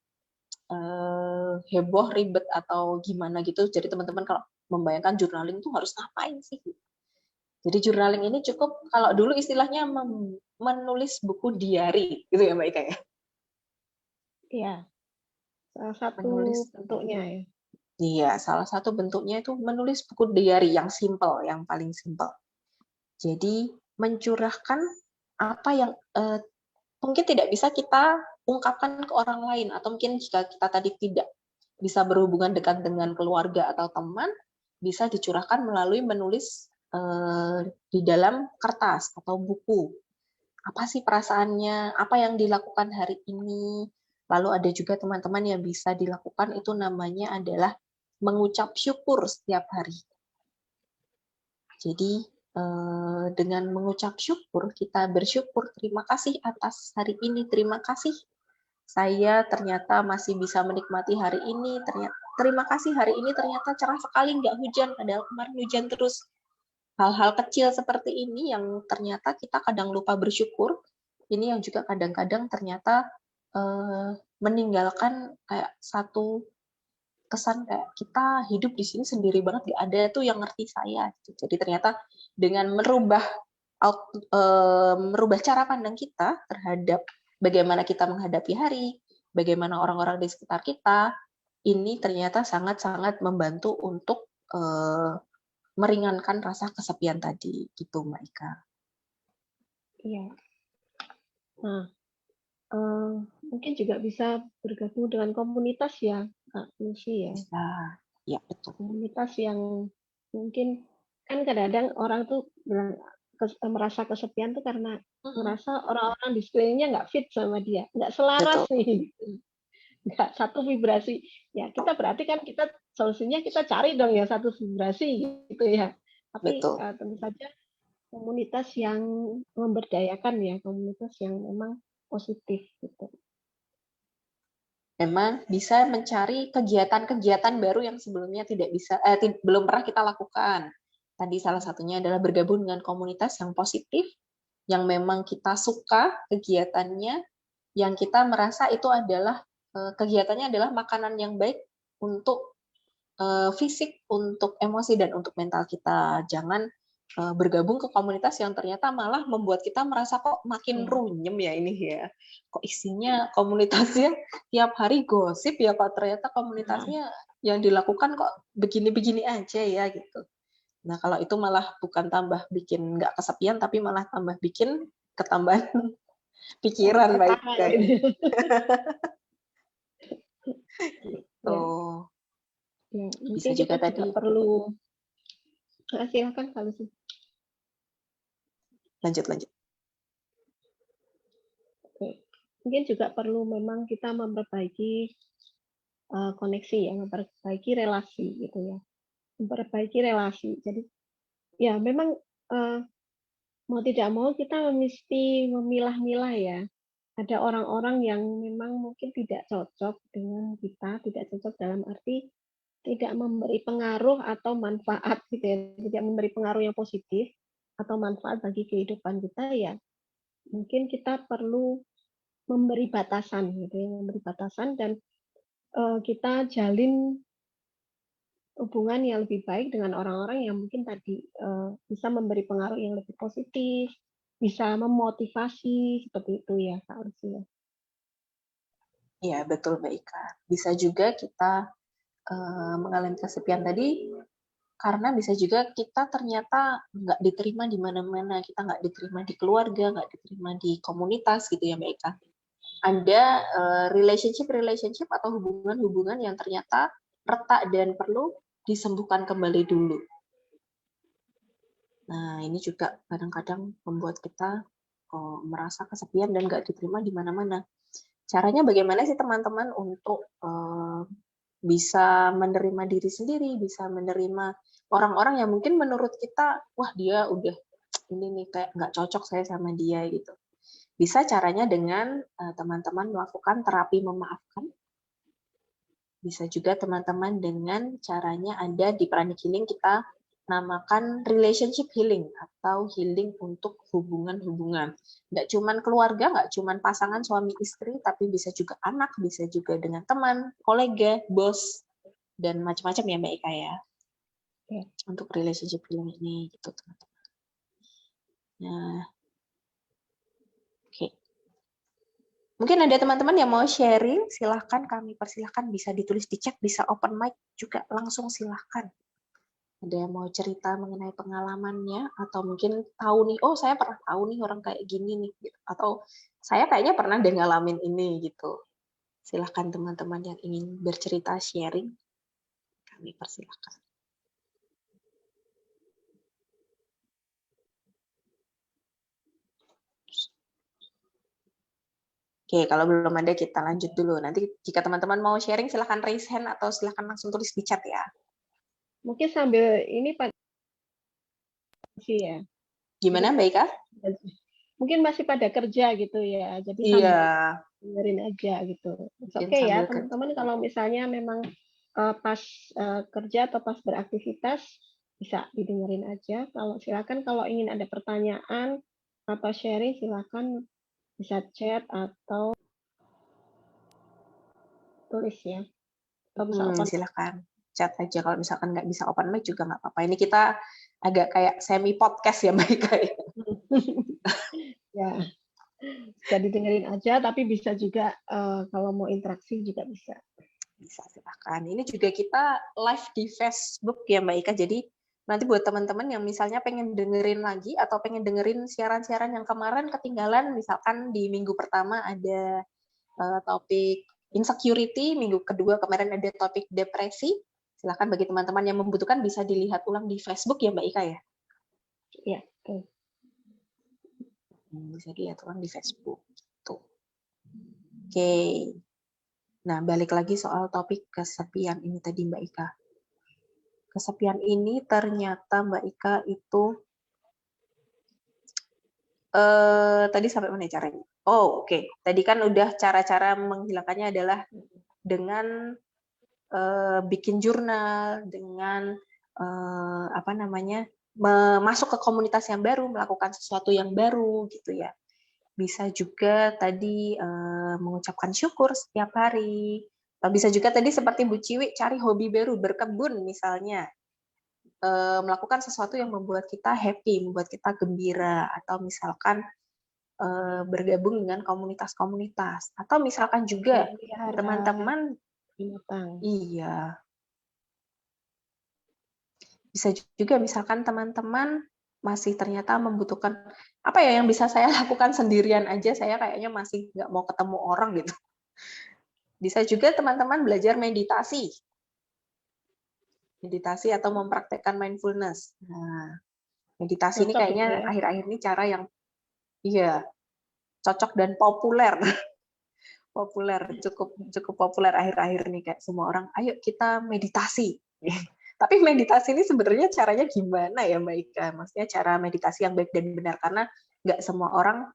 heboh, ribet atau gimana gitu. Jadi teman-teman kalau membayangkan journaling itu harus ngapain sih? Jadi journaling ini cukup kalau dulu istilahnya menulis buku diary gitu ya Mbak Ika ya. Iya. Salah satu bentuknya ya. Iya, salah satu bentuknya itu menulis buku diary yang simple, yang paling simple. Jadi mencurahkan apa yang mungkin tidak bisa kita ungkapkan ke orang lain, atau mungkin jika kita tadi tidak bisa berhubungan dekat dengan keluarga atau teman, bisa dicurahkan melalui menulis di dalam kertas atau buku. Apa sih perasaannya, apa yang dilakukan hari ini. Lalu ada juga teman-teman yang bisa dilakukan, itu namanya adalah mengucap syukur setiap hari. Jadi dengan mengucap syukur, kita bersyukur, terima kasih atas hari ini, terima kasih saya ternyata masih bisa menikmati hari ini, terima kasih hari ini ternyata cerah sekali, nggak hujan, padahal kemarin hujan terus. Hal-hal kecil seperti ini yang ternyata kita kadang lupa bersyukur, ini yang juga kadang-kadang ternyata meninggalkan kayak satu kesan kayak kita hidup di sini sendiri banget, gak ada tuh yang ngerti saya. Jadi ternyata dengan merubah cara pandang kita terhadap bagaimana kita menghadapi hari, bagaimana orang-orang di sekitar kita, ini ternyata sangat-sangat membantu untuk meringankan rasa kesepian tadi, gitu Mbak Ika. Iya. Nah, mungkin juga bisa bergabung dengan komunitas ya, Kak Lucy ya. Bisa, ya betul. Komunitas yang mungkin kan kadang-kadang orang tuh merasa kesepian tuh karena merasa orang-orang di sekelilingnya nggak fit sama dia, nggak selaras Betul. nih, nggak satu vibrasi. Ya kita berarti kan kita solusinya kita cari dong ya satu vibrasi gitu ya. Tapi Betul. tentu saja komunitas yang memberdayakan ya, komunitas yang memang positif gitu. Memang bisa mencari kegiatan-kegiatan baru yang sebelumnya belum pernah kita lakukan. Tadi salah satunya adalah bergabung dengan komunitas yang positif, yang memang kita suka kegiatannya, yang kita merasa itu adalah kegiatannya adalah makanan yang baik untuk fisik, untuk emosi, dan untuk mental kita. Jangan bergabung ke komunitas yang ternyata malah membuat kita merasa kok makin runyem ya ini ya. Kok isinya komunitasnya tiap hari gosip ya, kok ternyata komunitasnya yang dilakukan kok begini-begini aja ya gitu. Nah kalau itu malah bukan tambah bikin nggak kesepian, tapi malah tambah bikin ketambahan pikiran baik gitu. Ya, Bisa mungkin juga kita tadi perlu silakan kalau sih. Lanjut. Mungkin juga perlu memang kita memperbaiki koneksi ya, memperbaiki relasi gitu ya. Memperbaiki relasi. Jadi ya memang mau tidak mau kita mesti memilah-milah ya. Ada orang-orang yang memang mungkin tidak cocok dengan kita, tidak cocok dalam arti tidak memberi pengaruh atau manfaat gitu ya, tidak memberi pengaruh yang positif atau manfaat bagi kehidupan kita ya. Mungkin kita perlu memberi batasan gitu ya, memberi batasan dan kita jalin hubungan yang lebih baik dengan orang-orang yang mungkin tadi bisa memberi pengaruh yang lebih positif, bisa memotivasi seperti itu ya Kak Lucy. Iya betul Mbak Ika. Bisa juga kita mengalami kesepian tadi karena bisa juga kita ternyata nggak diterima di mana-mana, kita nggak diterima di keluarga, nggak diterima di komunitas gitu ya Mbak Ika. Ada relationship atau hubungan-hubungan yang ternyata retak dan perlu disembuhkan kembali dulu. Nah ini juga kadang-kadang membuat kita merasa kesepian dan nggak diterima di mana-mana. Caranya bagaimana sih teman-teman untuk bisa menerima diri sendiri, bisa menerima orang-orang yang mungkin menurut kita, wah dia udah ini nih kayak nggak cocok saya sama dia gitu. Bisa caranya dengan teman-teman melakukan terapi memaafkan. Bisa juga teman-teman dengan caranya ada di Pranic Healing kita namakan relationship healing atau healing untuk hubungan-hubungan. Nggak cuman keluarga, nggak cuman pasangan suami istri, tapi bisa juga anak, bisa juga dengan teman, kolega, bos, dan macam-macam ya Mbak Ika ya. Untuk relationship healing ini gitu teman-teman. Nah, oke. Mungkin ada teman-teman yang mau sharing, silahkan kami persilahkan, bisa ditulis di chat, bisa open mic juga, langsung silahkan. Ada yang mau cerita mengenai pengalamannya, atau mungkin tahu nih, oh saya pernah tahu nih orang kayak gini nih, gitu. Atau saya kayaknya pernah deh ngalamin ini, gitu. Silahkan teman-teman yang ingin bercerita, sharing, kami persilahkan. Oke, kalau belum ada kita lanjut dulu. Nanti jika teman-teman mau sharing, silahkan raise hand atau silahkan langsung tulis di chat ya. Mungkin sambil ini Pak sih ya. Gimana, Mbak Ika? Mungkin masih pada kerja gitu ya. Jadi Iya, sambil dengerin aja gitu. mungkin Oke ya, sambil teman-teman kalau misalnya memang pas kerja atau pas beraktivitas bisa didengerin aja. Kalau silakan kalau ingin ada pertanyaan atau sharing silakan bisa chat atau tulis ya. Atau bisa open. silakan chat aja kalau misalkan nggak bisa open mic juga nggak apa-apa. Ini kita agak kayak semi podcast ya, Mbak Ika ya. Ya, bisa didengerin aja, tapi bisa juga kalau mau interaksi juga bisa. Bisa, silahkan. Ini juga kita live di Facebook ya, Mbak Ika. Jadi nanti buat teman-teman yang misalnya pengen dengerin lagi atau pengen dengerin siaran-siaran yang kemarin ketinggalan, misalkan di minggu pertama ada topik insecurity, minggu kedua kemarin ada topik depresi. Silakan bagi teman-teman yang membutuhkan bisa dilihat ulang di Facebook ya, Mbak Ika ya. Iya, oke. Bisa dilihat ulang di Facebook. Tuh. Oke. Nah, balik lagi soal topik kesepian ini tadi, Mbak Ika. Kesepian ini ternyata Mbak Ika itu tadi sampai mana caranya? Oh, oke. Tadi kan udah cara-cara menghilangkannya adalah dengan bikin jurnal, dengan apa namanya, masuk ke komunitas yang baru, melakukan sesuatu yang baru gitu ya. Bisa juga tadi mengucapkan syukur setiap hari. Atau bisa juga tadi seperti Bu Ciwi cari hobi baru, berkebun misalnya. Melakukan sesuatu yang membuat kita happy, membuat kita gembira, atau misalkan bergabung dengan komunitas-komunitas, atau misalkan juga Memelihara teman-teman, binatang. iya, bisa juga misalkan teman-teman masih ternyata membutuhkan apa ya yang bisa saya lakukan sendirian aja, saya kayaknya masih nggak mau ketemu orang gitu. Bisa juga teman-teman belajar meditasi, meditasi atau mempraktekkan mindfulness. Nah, meditasi ini Cocok gitu kayaknya ya. akhir-akhir ini cara yang iya cocok dan populer, populer cukup cukup populer akhir-akhir ini kayak semua orang, ayo kita meditasi. Tapi meditasi ini sebenarnya caranya gimana ya Mbak Ika? Maksudnya cara meditasi yang baik dan benar karena nggak semua orang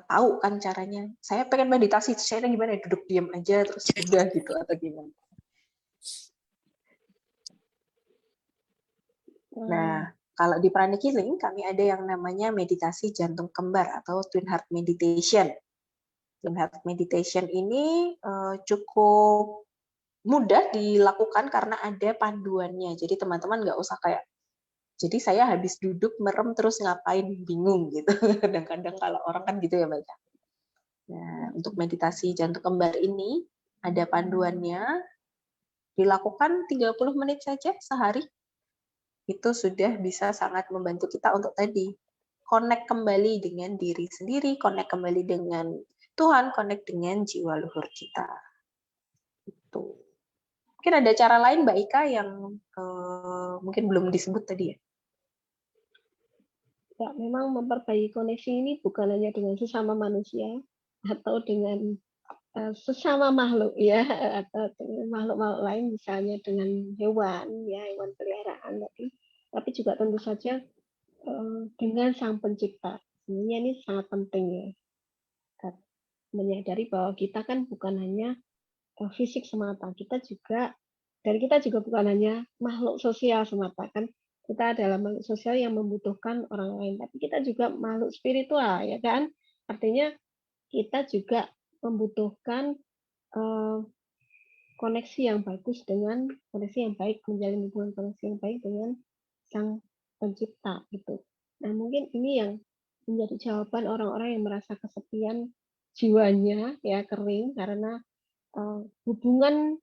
tahu kan caranya. Saya pengen meditasi, saya gimana? Duduk diam aja terus udah gitu atau gimana? Nah, kalau di Pranic Healing kami ada yang namanya meditasi jantung kembar atau Twin Heart Meditation. Twin Heart Meditation ini cukup mudah dilakukan karena ada panduannya. Jadi teman-teman nggak usah kayak, jadi saya habis duduk merem terus ngapain bingung gitu. Kadang-kadang kalau orang kan gitu ya Mbak. Nah, untuk meditasi jantung kembar ini ada panduannya, dilakukan 30 menit saja sehari. Itu sudah bisa sangat membantu kita untuk tadi connect kembali dengan diri sendiri, connect kembali dengan Tuhan, connect dengan jiwa luhur kita. Itu. Mungkin ada cara lain Mbak Ika yang mungkin belum disebut tadi ya? Ya, memang memperbaiki koneksi ini bukan hanya dengan sesama manusia atau dengan sesama makhluk ya, atau dengan makhluk-makhluk lain misalnya dengan hewan ya, hewan peliharaan tapi juga tentu saja dengan Sang Pencipta. Sebenarnya ini sangat penting ya, menyadari bahwa kita kan bukan hanya fisik semata, kita juga bukan hanya makhluk sosial semata kan, kita adalah makhluk sosial yang membutuhkan orang lain, tapi kita juga makhluk spiritual ya kan, artinya kita juga membutuhkan koneksi yang bagus dengan koneksi yang baik, menjalin hubungan koneksi yang baik dengan Sang Pencipta gitu. Nah mungkin ini yang menjadi jawaban orang-orang yang merasa kesepian jiwanya ya kering karena hubungan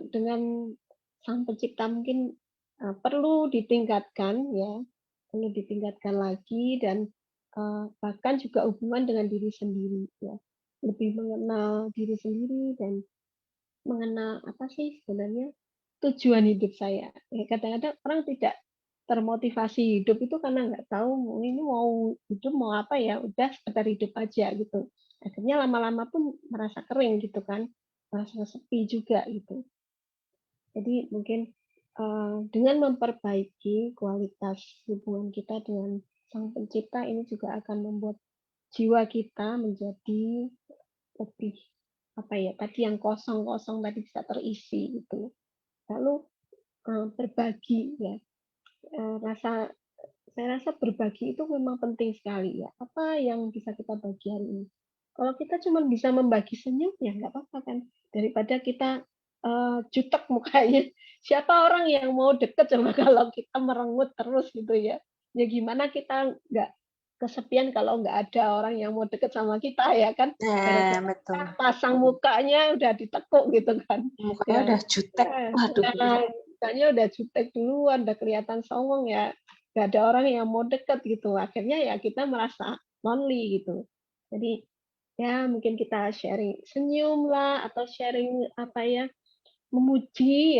dengan Sang Pencipta mungkin perlu ditingkatkan ya, perlu ditingkatkan lagi dan bahkan juga hubungan dengan diri sendiri ya, lebih mengenal diri sendiri dan mengenal apa sih sebenarnya tujuan hidup saya. Ya, kadang-kadang orang tidak termotivasi hidup itu karena nggak tahu ini mau hidup mau apa ya, udah sekedar hidup aja gitu. Akhirnya lama-lama pun merasa kering gitu kan, merasa sepi juga gitu. Jadi mungkin dengan memperbaiki kualitas hubungan kita dengan Sang Pencipta ini juga akan membuat jiwa kita menjadi lebih apa ya tadi yang kosong-kosong tadi bisa terisi gitu. Lalu berbagi ya rasa saya rasa berbagi itu memang penting sekali ya. Apa yang bisa kita bagi hari ini? Kalau kita cuma bisa membagi senyum ya nggak apa-apa kan. Daripada kita jutek mukanya. Siapa orang yang mau deket sama kalau kita merengut terus gitu ya. Ya gimana kita nggak kesepian kalau nggak ada orang yang mau deket sama kita ya kan. Nah, Gara-gara betul. kita pasang mukanya udah ditekuk gitu kan. Mukanya Ya, udah jutek. Waduh. mukanya udah jutek duluan, udah kelihatan songong ya nggak ada orang yang mau deket gitu. Akhirnya ya kita merasa lonely gitu. Jadi ya mungkin kita sharing senyum lah atau sharing apa ya memuji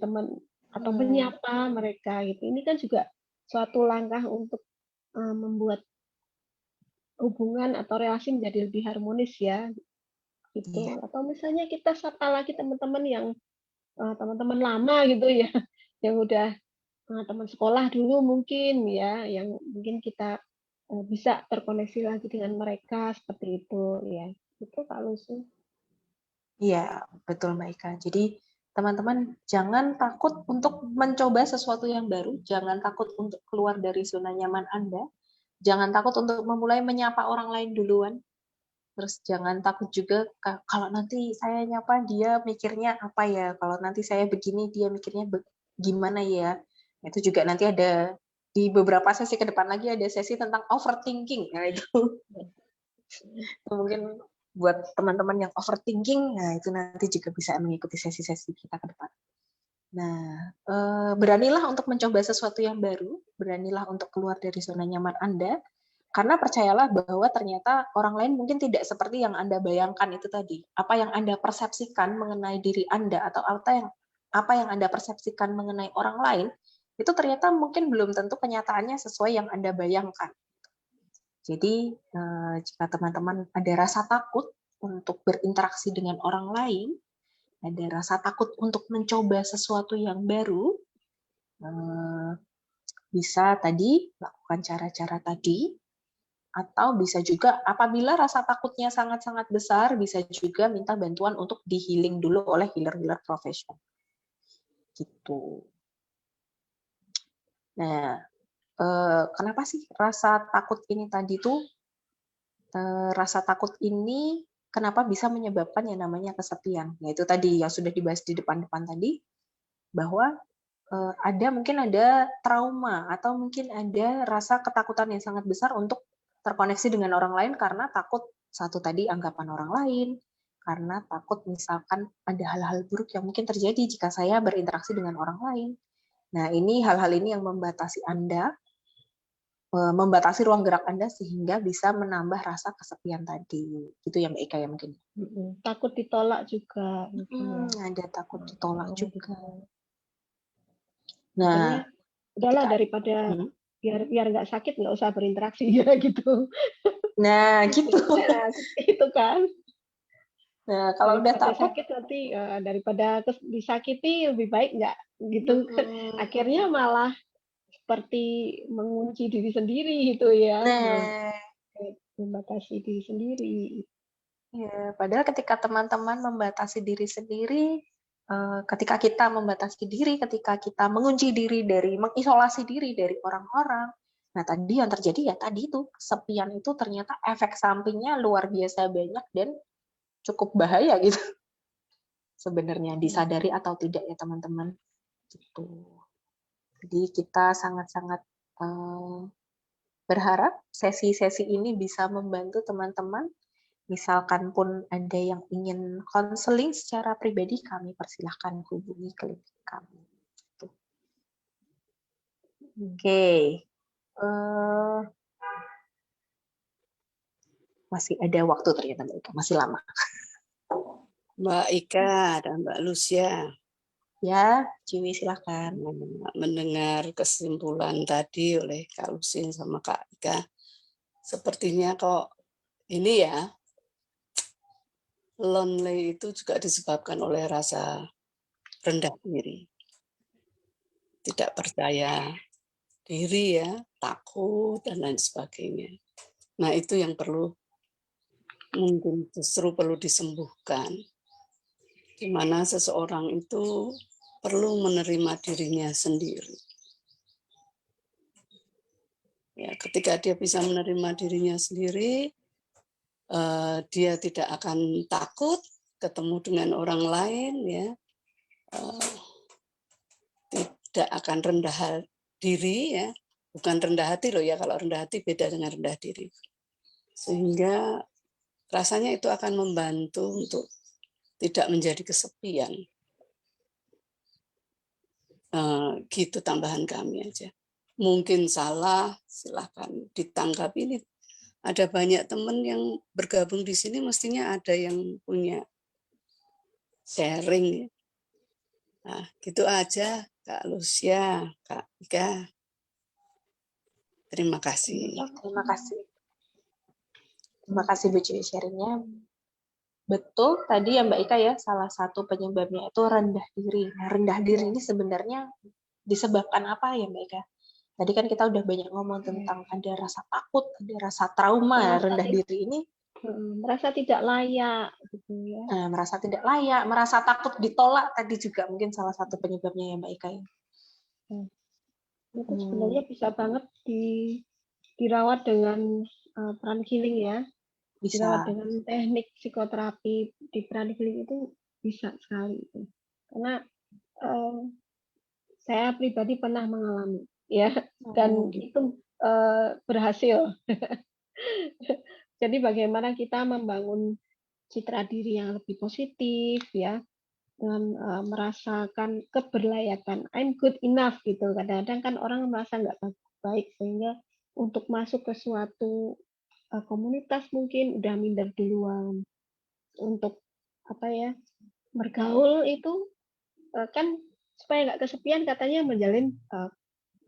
teman atau menyapa mereka gitu. Ini kan juga suatu langkah untuk membuat hubungan atau relasi menjadi lebih harmonis ya gitu. Iya. Atau misalnya kita sapa lagi teman-teman yang teman-teman lama gitu ya, yang udah teman sekolah dulu mungkin ya, yang mungkin kita bisa terkoneksi lagi dengan mereka seperti itu ya. Itu Kak Lucy. Iya, betul Mbak Ika. Jadi teman-teman jangan takut untuk mencoba sesuatu yang baru, jangan takut untuk keluar dari zona nyaman Anda, jangan takut untuk memulai menyapa orang lain duluan, terus jangan takut juga kalau nanti saya nyapa dia mikirnya apa ya, kalau nanti saya begini dia mikirnya gimana ya. Itu juga nanti ada di beberapa sesi ke depan lagi ada sesi tentang overthinking. Nah itu mungkin buat teman-teman yang overthinking, nah itu nanti juga bisa mengikuti sesi-sesi kita ke depan. Nah, beranilah untuk mencoba sesuatu yang baru, beranilah untuk keluar dari zona nyaman Anda, karena percayalah bahwa ternyata orang lain mungkin tidak seperti yang Anda bayangkan itu tadi. Apa yang Anda persepsikan mengenai diri Anda atau apa yang Anda persepsikan mengenai orang lain, itu ternyata mungkin belum tentu kenyataannya sesuai yang Anda bayangkan. Jadi, jika teman-teman ada rasa takut untuk berinteraksi dengan orang lain, ada rasa takut untuk mencoba sesuatu yang baru, bisa tadi lakukan cara-cara tadi, atau bisa juga apabila rasa takutnya sangat-sangat besar, bisa juga minta bantuan untuk di-healing dulu oleh healer-healer profesional. Gitu. Nah, kenapa sih rasa takut ini tadi tuh rasa takut ini kenapa bisa menyebabkan yang namanya kesepian? Yaitu tadi yang sudah dibahas di depan-depan tadi, bahwa mungkin ada trauma atau mungkin ada rasa ketakutan yang sangat besar untuk terkoneksi dengan orang lain karena takut satu tadi anggapan orang lain, karena takut misalkan ada hal-hal buruk yang mungkin terjadi jika saya berinteraksi dengan orang lain. Nah, ini hal-hal ini yang membatasi Anda, membatasi ruang gerak Anda sehingga bisa menambah rasa kesepian tadi. Itu yang Mbak Ika ya mungkin. Takut ditolak juga mungkin ya. Ada takut ditolak juga. Akhirnya Nah, udahlah daripada biar nggak sakit nggak usah berinteraksi ya gitu. Nah, gitu. Nah, itu kan. Nah, kalau udah Daripada takut, sakit nanti daripada disakiti lebih baik nggak gitu. Akhirnya malah seperti mengunci diri sendiri gitu ya. nah, Membatasi diri sendiri. ya, padahal ketika teman-teman membatasi diri sendiri, ketika kita membatasi diri, ketika kita mengunci diri mengisolasi diri dari orang-orang, nah tadi yang terjadi ya tadi itu, kesepian itu ternyata efek sampingnya luar biasa banyak dan cukup bahaya gitu. Sebenarnya disadari atau tidak ya teman-teman. Gitu. Jadi kita sangat-sangat berharap sesi-sesi ini bisa membantu teman-teman misalkan pun ada yang ingin konseling secara pribadi, kami persilahkan hubungi klinik kami. Tuh. Oke. Masih ada waktu ternyata Mbak Ika, masih lama. Mbak Ika dan Mbak Lucia. Ya, Ciwi silahkan. Mendengar kesimpulan tadi oleh Kak Lucy sama Kak Ika, sepertinya kok ini ya, lonely itu juga disebabkan oleh rasa rendah diri, tidak percaya diri ya, takut dan lain sebagainya. Nah itu yang perlu, mungkin justru perlu disembuhkan, di mana seseorang itu perlu menerima dirinya sendiri. Ya, ketika dia bisa menerima dirinya sendiri, dia tidak akan takut ketemu dengan orang lain, ya, tidak akan rendah diri, ya, bukan rendah hati loh ya, kalau rendah hati beda dengan rendah diri. Sehingga rasanya itu akan membantu untuk tidak menjadi kesepian. Gitu tambahan kami aja. Mungkin salah, silahkan ditangkap. Ini ada banyak teman yang bergabung di sini, mestinya ada yang punya sharing. Nah, gitu aja, Kak Lucia, Kak Ika. Terima kasih. Terima kasih. Terima kasih Bu Ciwi sharingnya. Betul, tadi ya Mbak Ika ya, salah satu penyebabnya itu rendah diri. Nah, rendah diri ini sebenarnya disebabkan apa ya Mbak Ika? Tadi kan kita udah banyak ngomong tentang ada rasa takut, ada rasa trauma. Rendah diri ini merasa tidak layak, gitu ya. Merasa tidak layak, merasa takut ditolak tadi juga mungkin salah satu penyebabnya ya Mbak Ika. Itu sebenarnya bisa banget dirawat dengan peran healing ya. Dirawat dengan teknik psikoterapi di peran healing itu bisa sekali itu. Karena saya pribadi pernah mengalami ya, dan itu berhasil. Jadi bagaimana kita membangun citra diri yang lebih positif ya, dengan merasakan keberlayakan, I'm good enough gitu. Kadang-kadang kan orang merasa nggak baik, sehingga untuk masuk ke suatu komunitas mungkin udah minder duluan. Untuk apa ya, bergaul itu kan supaya nggak kesepian katanya menjalin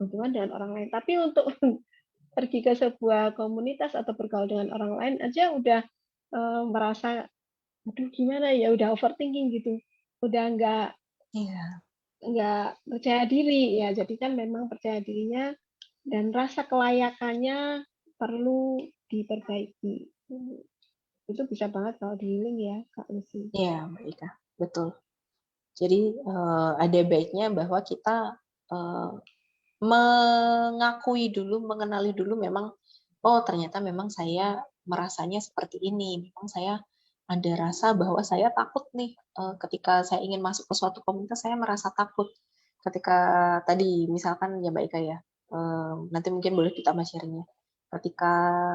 hubungan dengan orang lain. Tapi untuk pergi ke sebuah komunitas atau bergaul dengan orang lain aja udah merasa, aduh gimana ya, udah overthinking gitu, udah nggak percaya diri ya. Jadi kan memang percaya dirinya dan rasa kelayakannya perlu diperbaiki. Itu bisa banget kalau di healing ya Kak Lucy. Iya Mbak Ika, betul. Jadi ada baiknya bahwa kita mengakui dulu, mengenali dulu memang, oh ternyata memang saya merasanya seperti ini, memang saya ada rasa bahwa saya takut nih ketika saya ingin masuk ke suatu komunitas, saya merasa takut. Ketika tadi misalkan ya Mbak Ika ya, nanti mungkin boleh ditambah sharingnya. Ketika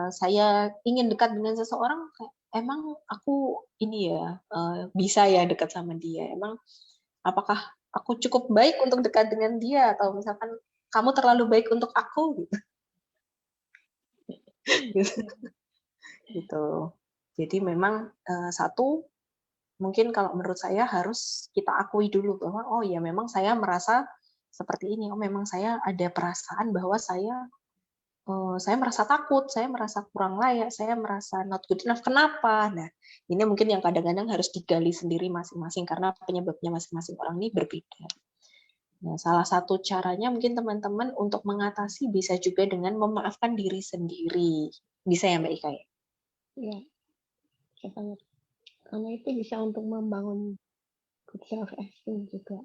saya ingin dekat dengan seseorang, emang aku ini ya bisa ya dekat sama dia, emang apakah aku cukup baik untuk dekat dengan dia, atau misalkan kamu terlalu baik untuk aku gitu. Jadi memang satu, mungkin kalau menurut saya harus kita akui dulu bahwa oh ya memang saya merasa seperti ini, oh memang saya ada perasaan bahwa saya merasa takut, saya merasa kurang layak, saya merasa not good enough. Kenapa? Nah, ini mungkin yang kadang-kadang harus digali sendiri masing-masing karena penyebabnya masing-masing orang ini berbeda. Nah, salah satu caranya mungkin teman-teman untuk mengatasi bisa juga dengan memaafkan diri sendiri. Bisa ya Mbak Ika ya? Iya, bisa banget. Karena itu bisa untuk membangun good self-esteem juga.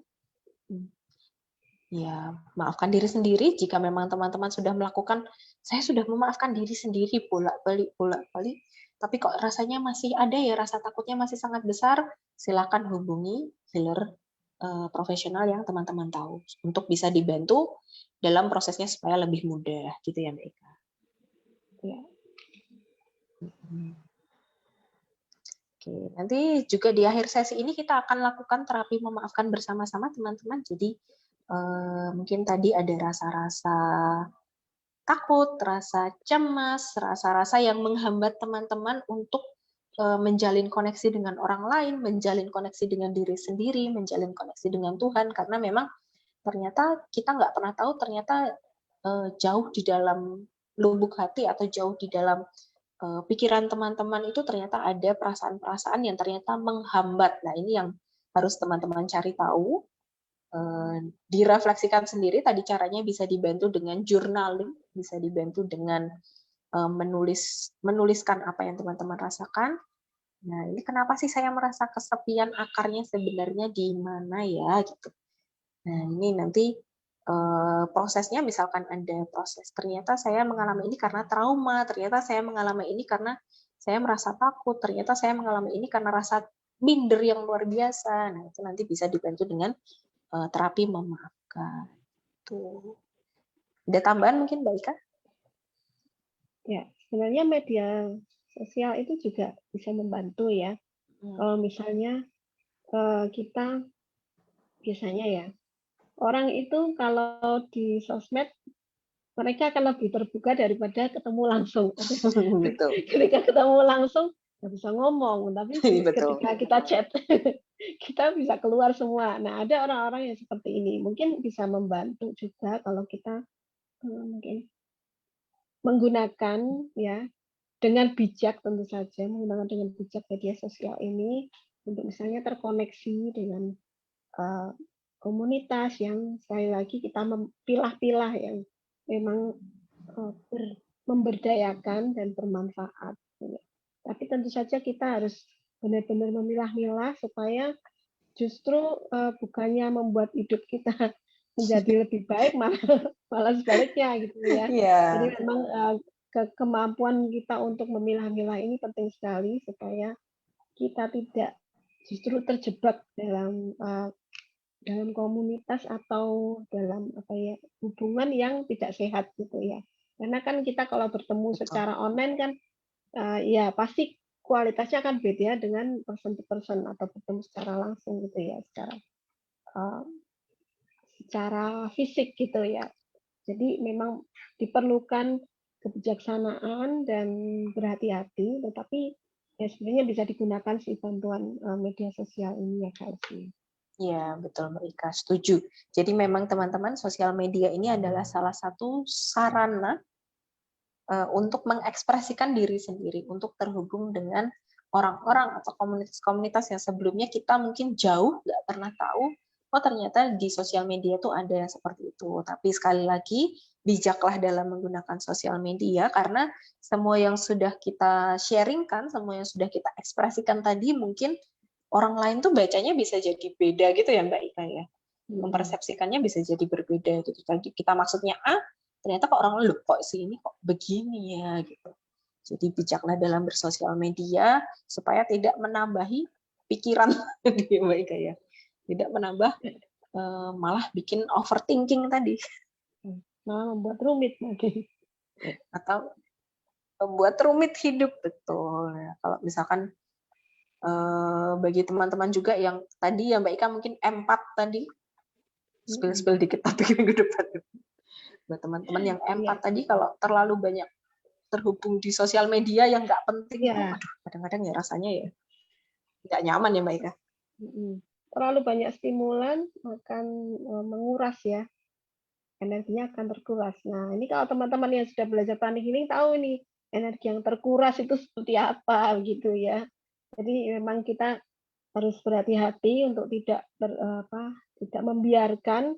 Ya, maafkan diri sendiri jika memang teman-teman sudah melakukan, saya sudah memaafkan diri sendiri bolak-balik, tapi kok rasanya masih ada ya, rasa takutnya masih sangat besar, silakan hubungi healer profesional yang teman-teman tahu untuk bisa dibantu dalam prosesnya supaya lebih mudah, gitu ya Mbak Ika. Ya. Oke, nanti juga di akhir sesi ini kita akan lakukan terapi memaafkan bersama-sama teman-teman. Jadi mungkin tadi ada rasa-rasa takut, rasa cemas, rasa-rasa yang menghambat teman-teman untuk menjalin koneksi dengan orang lain, menjalin koneksi dengan diri sendiri, menjalin koneksi dengan Tuhan, karena memang ternyata kita nggak pernah tahu ternyata jauh di dalam lubuk hati atau jauh di dalam pikiran teman-teman itu ternyata ada perasaan-perasaan yang ternyata menghambat. Nah, ini yang harus teman-teman cari tahu, direfleksikan sendiri. Tadi caranya bisa dibantu dengan journaling, bisa dibantu dengan menuliskan apa yang teman-teman rasakan. Nah, ini kenapa sih saya merasa kesepian, akarnya sebenarnya di mana ya gitu. Nah, ini nanti prosesnya misalkan ada proses ternyata saya mengalami ini karena trauma, ternyata saya mengalami ini karena saya merasa takut, ternyata saya mengalami ini karena rasa minder yang luar biasa. Nah, itu nanti bisa dibantu dengan terapi memaafkan. Tuh. Ada tambahan mungkin Mbak Ika? Ya, sebenarnya media sosial itu juga bisa membantu ya. Kalau misalnya kita biasanya ya, orang itu kalau di sosmed mereka akan lebih terbuka daripada ketemu langsung. Betul. Ketika ketemu langsung nggak bisa ngomong, tapi Betul. ketika kita chat kita bisa keluar semua. Nah, ada orang-orang yang seperti ini mungkin bisa membantu juga kalau kita mungkin menggunakan ya dengan bijak, tentu saja menggunakan dengan bijak media sosial ini untuk misalnya terkoneksi dengan komunitas yang sekali lagi kita pilah-pilah yang memang memberdayakan dan bermanfaat. Tapi tentu saja kita harus benar-benar memilah-milah supaya justru bukannya membuat hidup kita menjadi lebih baik, malah sebaliknya gitu ya. Jadi memang kemampuan kita untuk memilah-milah ini penting sekali supaya kita tidak justru terjebak dalam komunitas atau dalam hubungan yang tidak sehat gitu ya. Karena kan kita kalau bertemu secara online kan ya pasti kualitasnya akan beda dengan person to person atau bertemu secara langsung gitu ya, secara fisik gitu ya. Jadi memang diperlukan kebijaksanaan dan berhati-hati, tetapi ya sebenarnya bisa digunakan sih bantuan media sosial ini ya Kak Elsie. Ya, betul Mbak Ika, setuju. Jadi memang teman-teman sosial media ini adalah salah satu sarana untuk mengekspresikan diri sendiri, untuk terhubung dengan orang-orang atau komunitas-komunitas yang sebelumnya kita mungkin jauh, nggak pernah tahu, oh ternyata di sosial media tuh ada yang seperti itu. Tapi sekali lagi, bijaklah dalam menggunakan sosial media, karena semua yang sudah kita sharingkan, semua yang sudah kita ekspresikan tadi, mungkin orang lain tuh bacanya bisa jadi beda gitu ya Mbak Ika ya. Mempersepsikannya bisa jadi berbeda gitu. Tadi kita maksudnya A, ternyata kok orang lu kok sih ini kok begini ya gitu. Jadi bijaklah dalam bersosial media supaya tidak menambahi pikiran dia Mbak Ika ya. Tidak menambah malah bikin overthinking tadi. Malah membuat rumit lagi. Atau membuat rumit hidup, betul. Kalau misalkan bagi teman-teman juga yang tadi ya Mbak Ika mungkin empat tadi, spill dikit topik minggu depan. Buat teman-teman yang empat tadi, kalau terlalu banyak terhubung di sosial media yang nggak penting, aduh kadang-kadang ya rasanya ya nggak nyaman ya Mbak Ika. Terlalu banyak stimulan akan menguras ya, energinya akan terkuras. Nah ini kalau teman-teman yang sudah belajar pranic healing tahu nih energi yang terkuras itu seperti apa gitu ya. Jadi memang kita harus berhati-hati untuk tidak membiarkan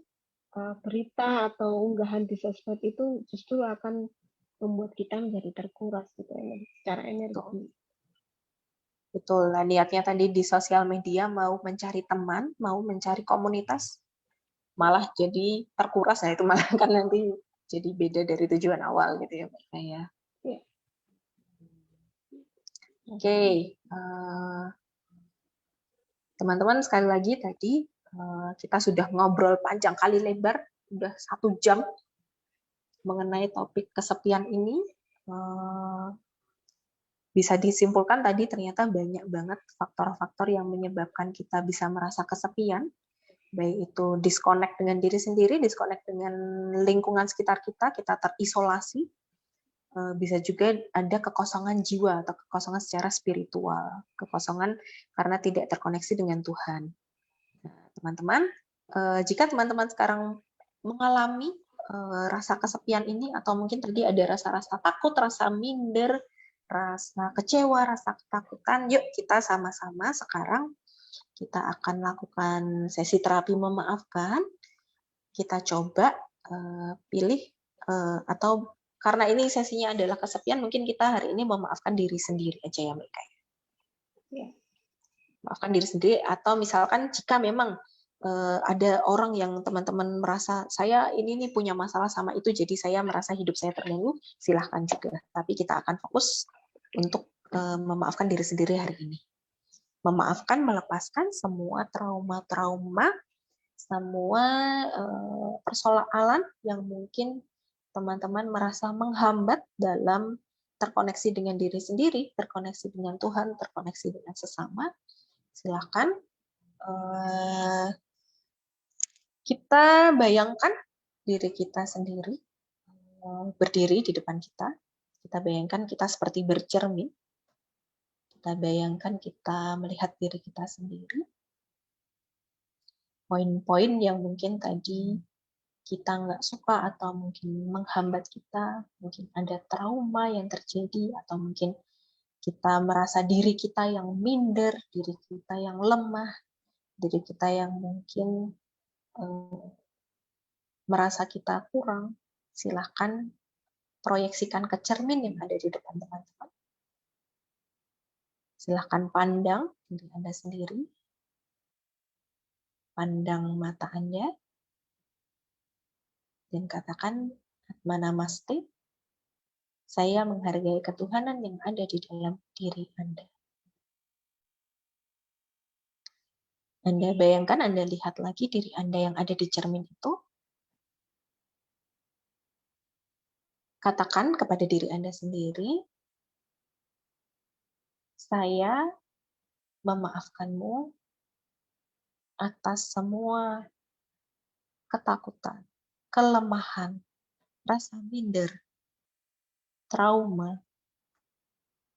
berita atau unggahan di sosmed itu justru akan membuat kita menjadi terkuras gitu secara energi. Betul. Nah, niatnya tadi di sosial media mau mencari teman, mau mencari komunitas, malah jadi terkuras. Nah itu malah kan nanti jadi beda dari tujuan awal gitu ya Mbak ya. Oke, teman-teman sekali lagi tadi kita sudah ngobrol panjang kali lebar, udah 1 jam mengenai topik kesepian ini. bisa disimpulkan tadi ternyata banyak banget faktor-faktor yang menyebabkan kita bisa merasa kesepian, baik itu disconnect dengan diri sendiri, disconnect dengan lingkungan sekitar kita, kita terisolasi, bisa juga ada kekosongan jiwa atau kekosongan secara spiritual, kekosongan karena tidak terkoneksi dengan Tuhan. Nah, teman-teman, jika teman-teman sekarang mengalami rasa kesepian ini, atau mungkin tadi ada rasa-rasa takut, rasa minder, rasa kecewa, rasa ketakutan, yuk kita sama-sama sekarang kita akan lakukan sesi terapi memaafkan. Kita coba pilih atau karena ini sesinya adalah kesepian, mungkin kita hari ini memaafkan diri sendiri aja ya mereka. Ya. Maafkan diri sendiri, atau misalkan jika memang ada orang yang teman-teman merasa saya ini nih punya masalah sama itu, jadi saya merasa hidup saya terganggu, silahkan juga. Tapi kita akan fokus untuk memaafkan diri sendiri hari ini. Memaafkan, melepaskan semua trauma-trauma, semua persoalan yang mungkin teman-teman merasa menghambat dalam terkoneksi dengan diri sendiri, terkoneksi dengan Tuhan, terkoneksi dengan sesama. Silakan kita bayangkan diri kita sendiri berdiri di depan kita. Kita bayangkan kita seperti bercermin. Kita bayangkan kita melihat diri kita sendiri. Poin-poin yang mungkin tadi kita nggak suka atau mungkin menghambat kita, mungkin ada trauma yang terjadi, atau mungkin kita merasa diri kita yang minder, diri kita yang lemah, diri kita yang mungkin merasa kita kurang, silahkan proyeksikan ke cermin yang ada di depan teman-teman. Silahkan pandang diri Anda sendiri, pandang mata Anda, dan katakan Atma Namaste, saya menghargai ketuhanan yang ada di dalam diri Anda. Anda bayangkan, Anda lihat lagi diri Anda yang ada di cermin itu. Katakan kepada diri Anda sendiri, saya memaafkanmu atas semua ketakutan, kelemahan, rasa minder, trauma,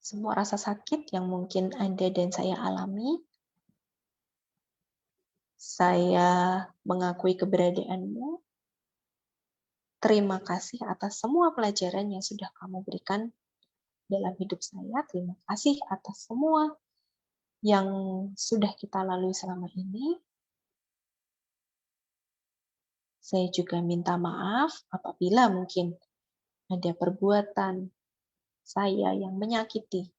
semua rasa sakit yang mungkin Anda dan saya alami. Saya mengakui keberadaanmu. Terima kasih atas semua pelajaran yang sudah kamu berikan dalam hidup saya. Terima kasih atas semua yang sudah kita lalui selama ini. Saya juga minta maaf apabila mungkin ada perbuatan saya yang menyakiti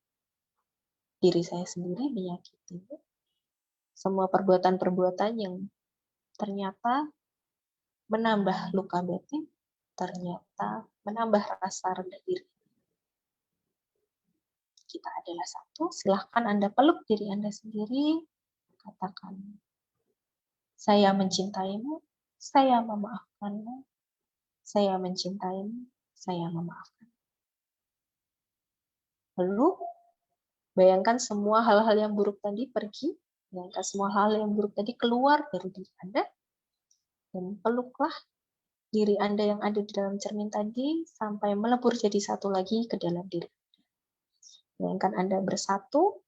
diri saya sendiri, menyakiti semua perbuatan-perbuatan yang ternyata menambah luka batin, ternyata menambah rasa rendah diri. Kita adalah satu, silahkan Anda peluk diri Anda sendiri, katakan, saya mencintaimu, saya memaafkanmu, saya mencintaimu, saya memaafkan. Lalu, bayangkan semua hal-hal yang buruk tadi pergi, bayangkan semua hal yang buruk tadi keluar dari diri Anda, dan peluklah diri Anda yang ada di dalam cermin tadi, sampai melebur jadi satu lagi ke dalam diri. Bayangkan Anda bersatu,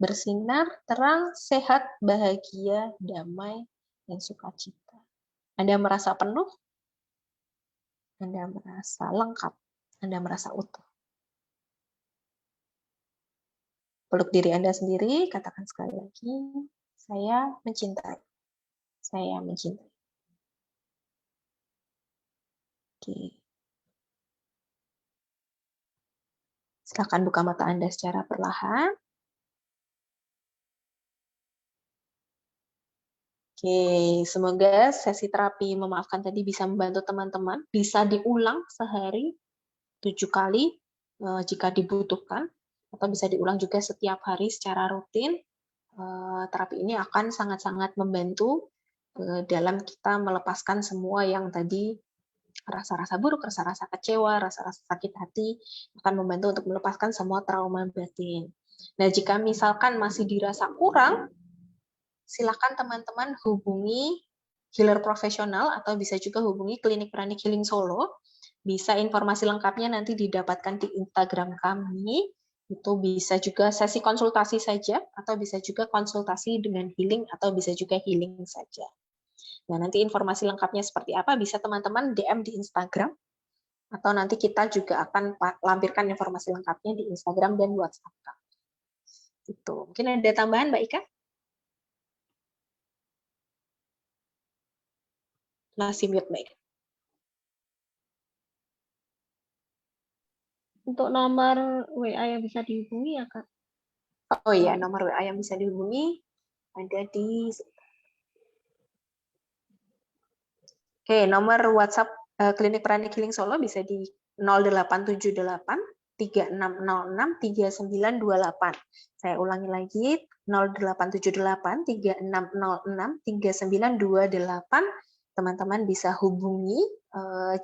bersinar, terang, sehat, bahagia, damai, dan sukacita. Anda merasa penuh, Anda merasa lengkap, Anda merasa utuh. Peluk diri Anda sendiri, katakan sekali lagi, saya mencintai. Saya mencintai. Oke. Silakan buka mata Anda secara perlahan. Oke, semoga sesi terapi memaafkan tadi bisa membantu teman-teman. Bisa diulang sehari 7 kali jika dibutuhkan, atau bisa diulang juga setiap hari secara rutin. Terapi ini akan sangat-sangat membantu dalam kita melepaskan semua yang tadi rasa-rasa buruk, rasa-rasa kecewa, rasa-rasa sakit hati, akan membantu untuk melepaskan semua trauma batin. Nah, jika misalkan masih dirasa kurang, silakan teman-teman hubungi healer profesional atau bisa juga hubungi Klinik Pranic Healing Solo. Bisa informasi lengkapnya nanti didapatkan di Instagram kami. Itu bisa juga sesi konsultasi saja, atau bisa juga konsultasi dengan healing, atau bisa juga healing saja. Nah, nanti informasi lengkapnya seperti apa bisa teman-teman DM di Instagram, atau nanti kita juga akan lampirkan informasi lengkapnya di Instagram dan WhatsApp kami. Itu. Mungkin ada tambahan, Mbak Ika? Masih mute, Mbak Ika. Untuk nomor WA yang bisa dihubungi ya, Kak? Oh iya, nomor WA yang bisa dihubungi ada di... Oke, nomor WhatsApp Klinik Pranic Healing Solo bisa di 0878 3606 3928. Saya ulangi lagi, 0878 3606 3928. Teman-teman bisa hubungi,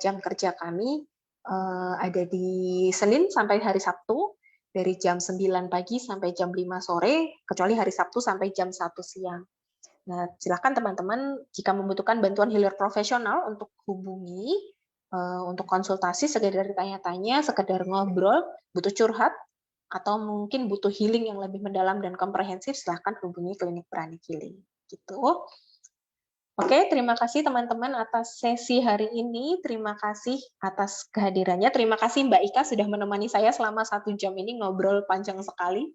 jam kerja kami ada di Senin sampai hari Sabtu, dari jam 9 pagi sampai jam 5 sore, kecuali hari Sabtu sampai jam 1 siang. Nah, silakan teman-teman jika membutuhkan bantuan healer profesional untuk hubungi, untuk konsultasi, sekedar tanya-tanya, sekedar ngobrol, butuh curhat, atau mungkin butuh healing yang lebih mendalam dan komprehensif, silakan hubungi Klinik Pranic Healing. Gitu. Oke, terima kasih teman-teman atas sesi hari ini. Terima kasih atas kehadirannya. Terima kasih Mbak Ika sudah menemani saya selama 1 jam ini, ngobrol panjang sekali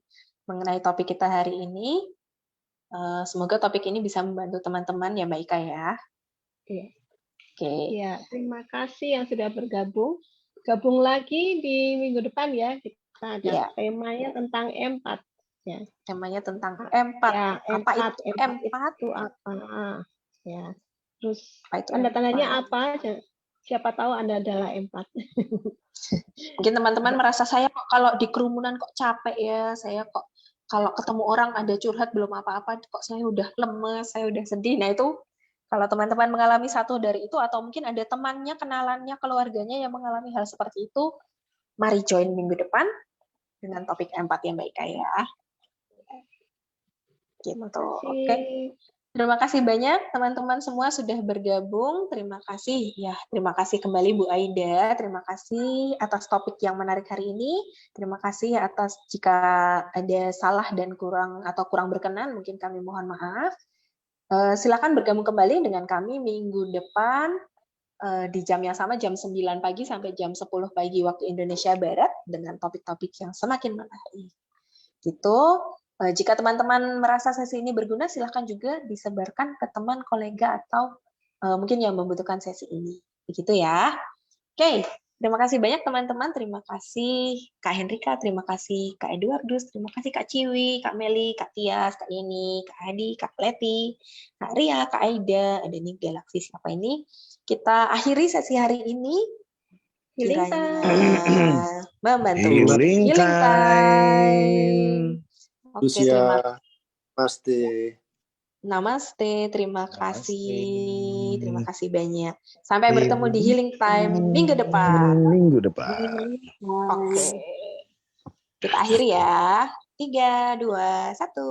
mengenai topik kita hari ini. Semoga topik ini bisa membantu teman-teman ya Mbak Ika ya. Iya. Oke. Ya, terima kasih yang sudah bergabung. Gabung lagi di minggu depan ya. Kita ada Ya. temanya tentang empat. Ya. Temanya tentang empat. Ya, Apa itu empat? Itu apa? Ya. Terus Apa itu tanda-tandanya empat? apa? Siapa tahu Anda adalah empat. Mungkin teman-teman merasa saya kok kalau di kerumunan kok capek ya, saya kok kalau ketemu orang ada curhat belum apa-apa kok saya udah lemes, saya udah sedih. Nah itu kalau teman-teman mengalami satu dari itu, atau mungkin ada temannya, kenalannya, keluarganya yang mengalami hal seperti itu, mari join minggu depan dengan topik empat ya Mbak Ika ya. Gitu. Oke. Terima kasih banyak teman-teman semua sudah bergabung. Terima kasih ya, terima kasih kembali Bu Aida. Terima kasih atas topik yang menarik hari ini. Terima kasih atas jika ada salah dan kurang berkenan, mungkin kami mohon maaf. Silakan bergabung kembali dengan kami minggu depan di jam yang sama, jam 9 pagi sampai jam 10 pagi waktu Indonesia Barat dengan topik-topik yang semakin menarik. Gitu. Jika teman-teman merasa sesi ini berguna, silahkan juga disebarkan ke teman, kolega, atau mungkin yang membutuhkan sesi ini. Begitu ya. Oke, terima kasih banyak teman-teman. Terima kasih Kak Henrika, terima kasih Kak Eduardus, terima kasih Kak Ciwi, Kak Meli, Kak Tias, Kak Yeni, Kak Hadi, Kak Leti, Kak Ria, Kak Aida, ada nih Galaxy siapa ini. Kita akhiri sesi hari ini. Kiranya membantu. Healing time. Oke, terima kasih. Namaste, terima kasih. Terima kasih banyak. Sampai bertemu di Healing Time minggu depan. Oke. Kita akhiri ya. 3, 2, 1.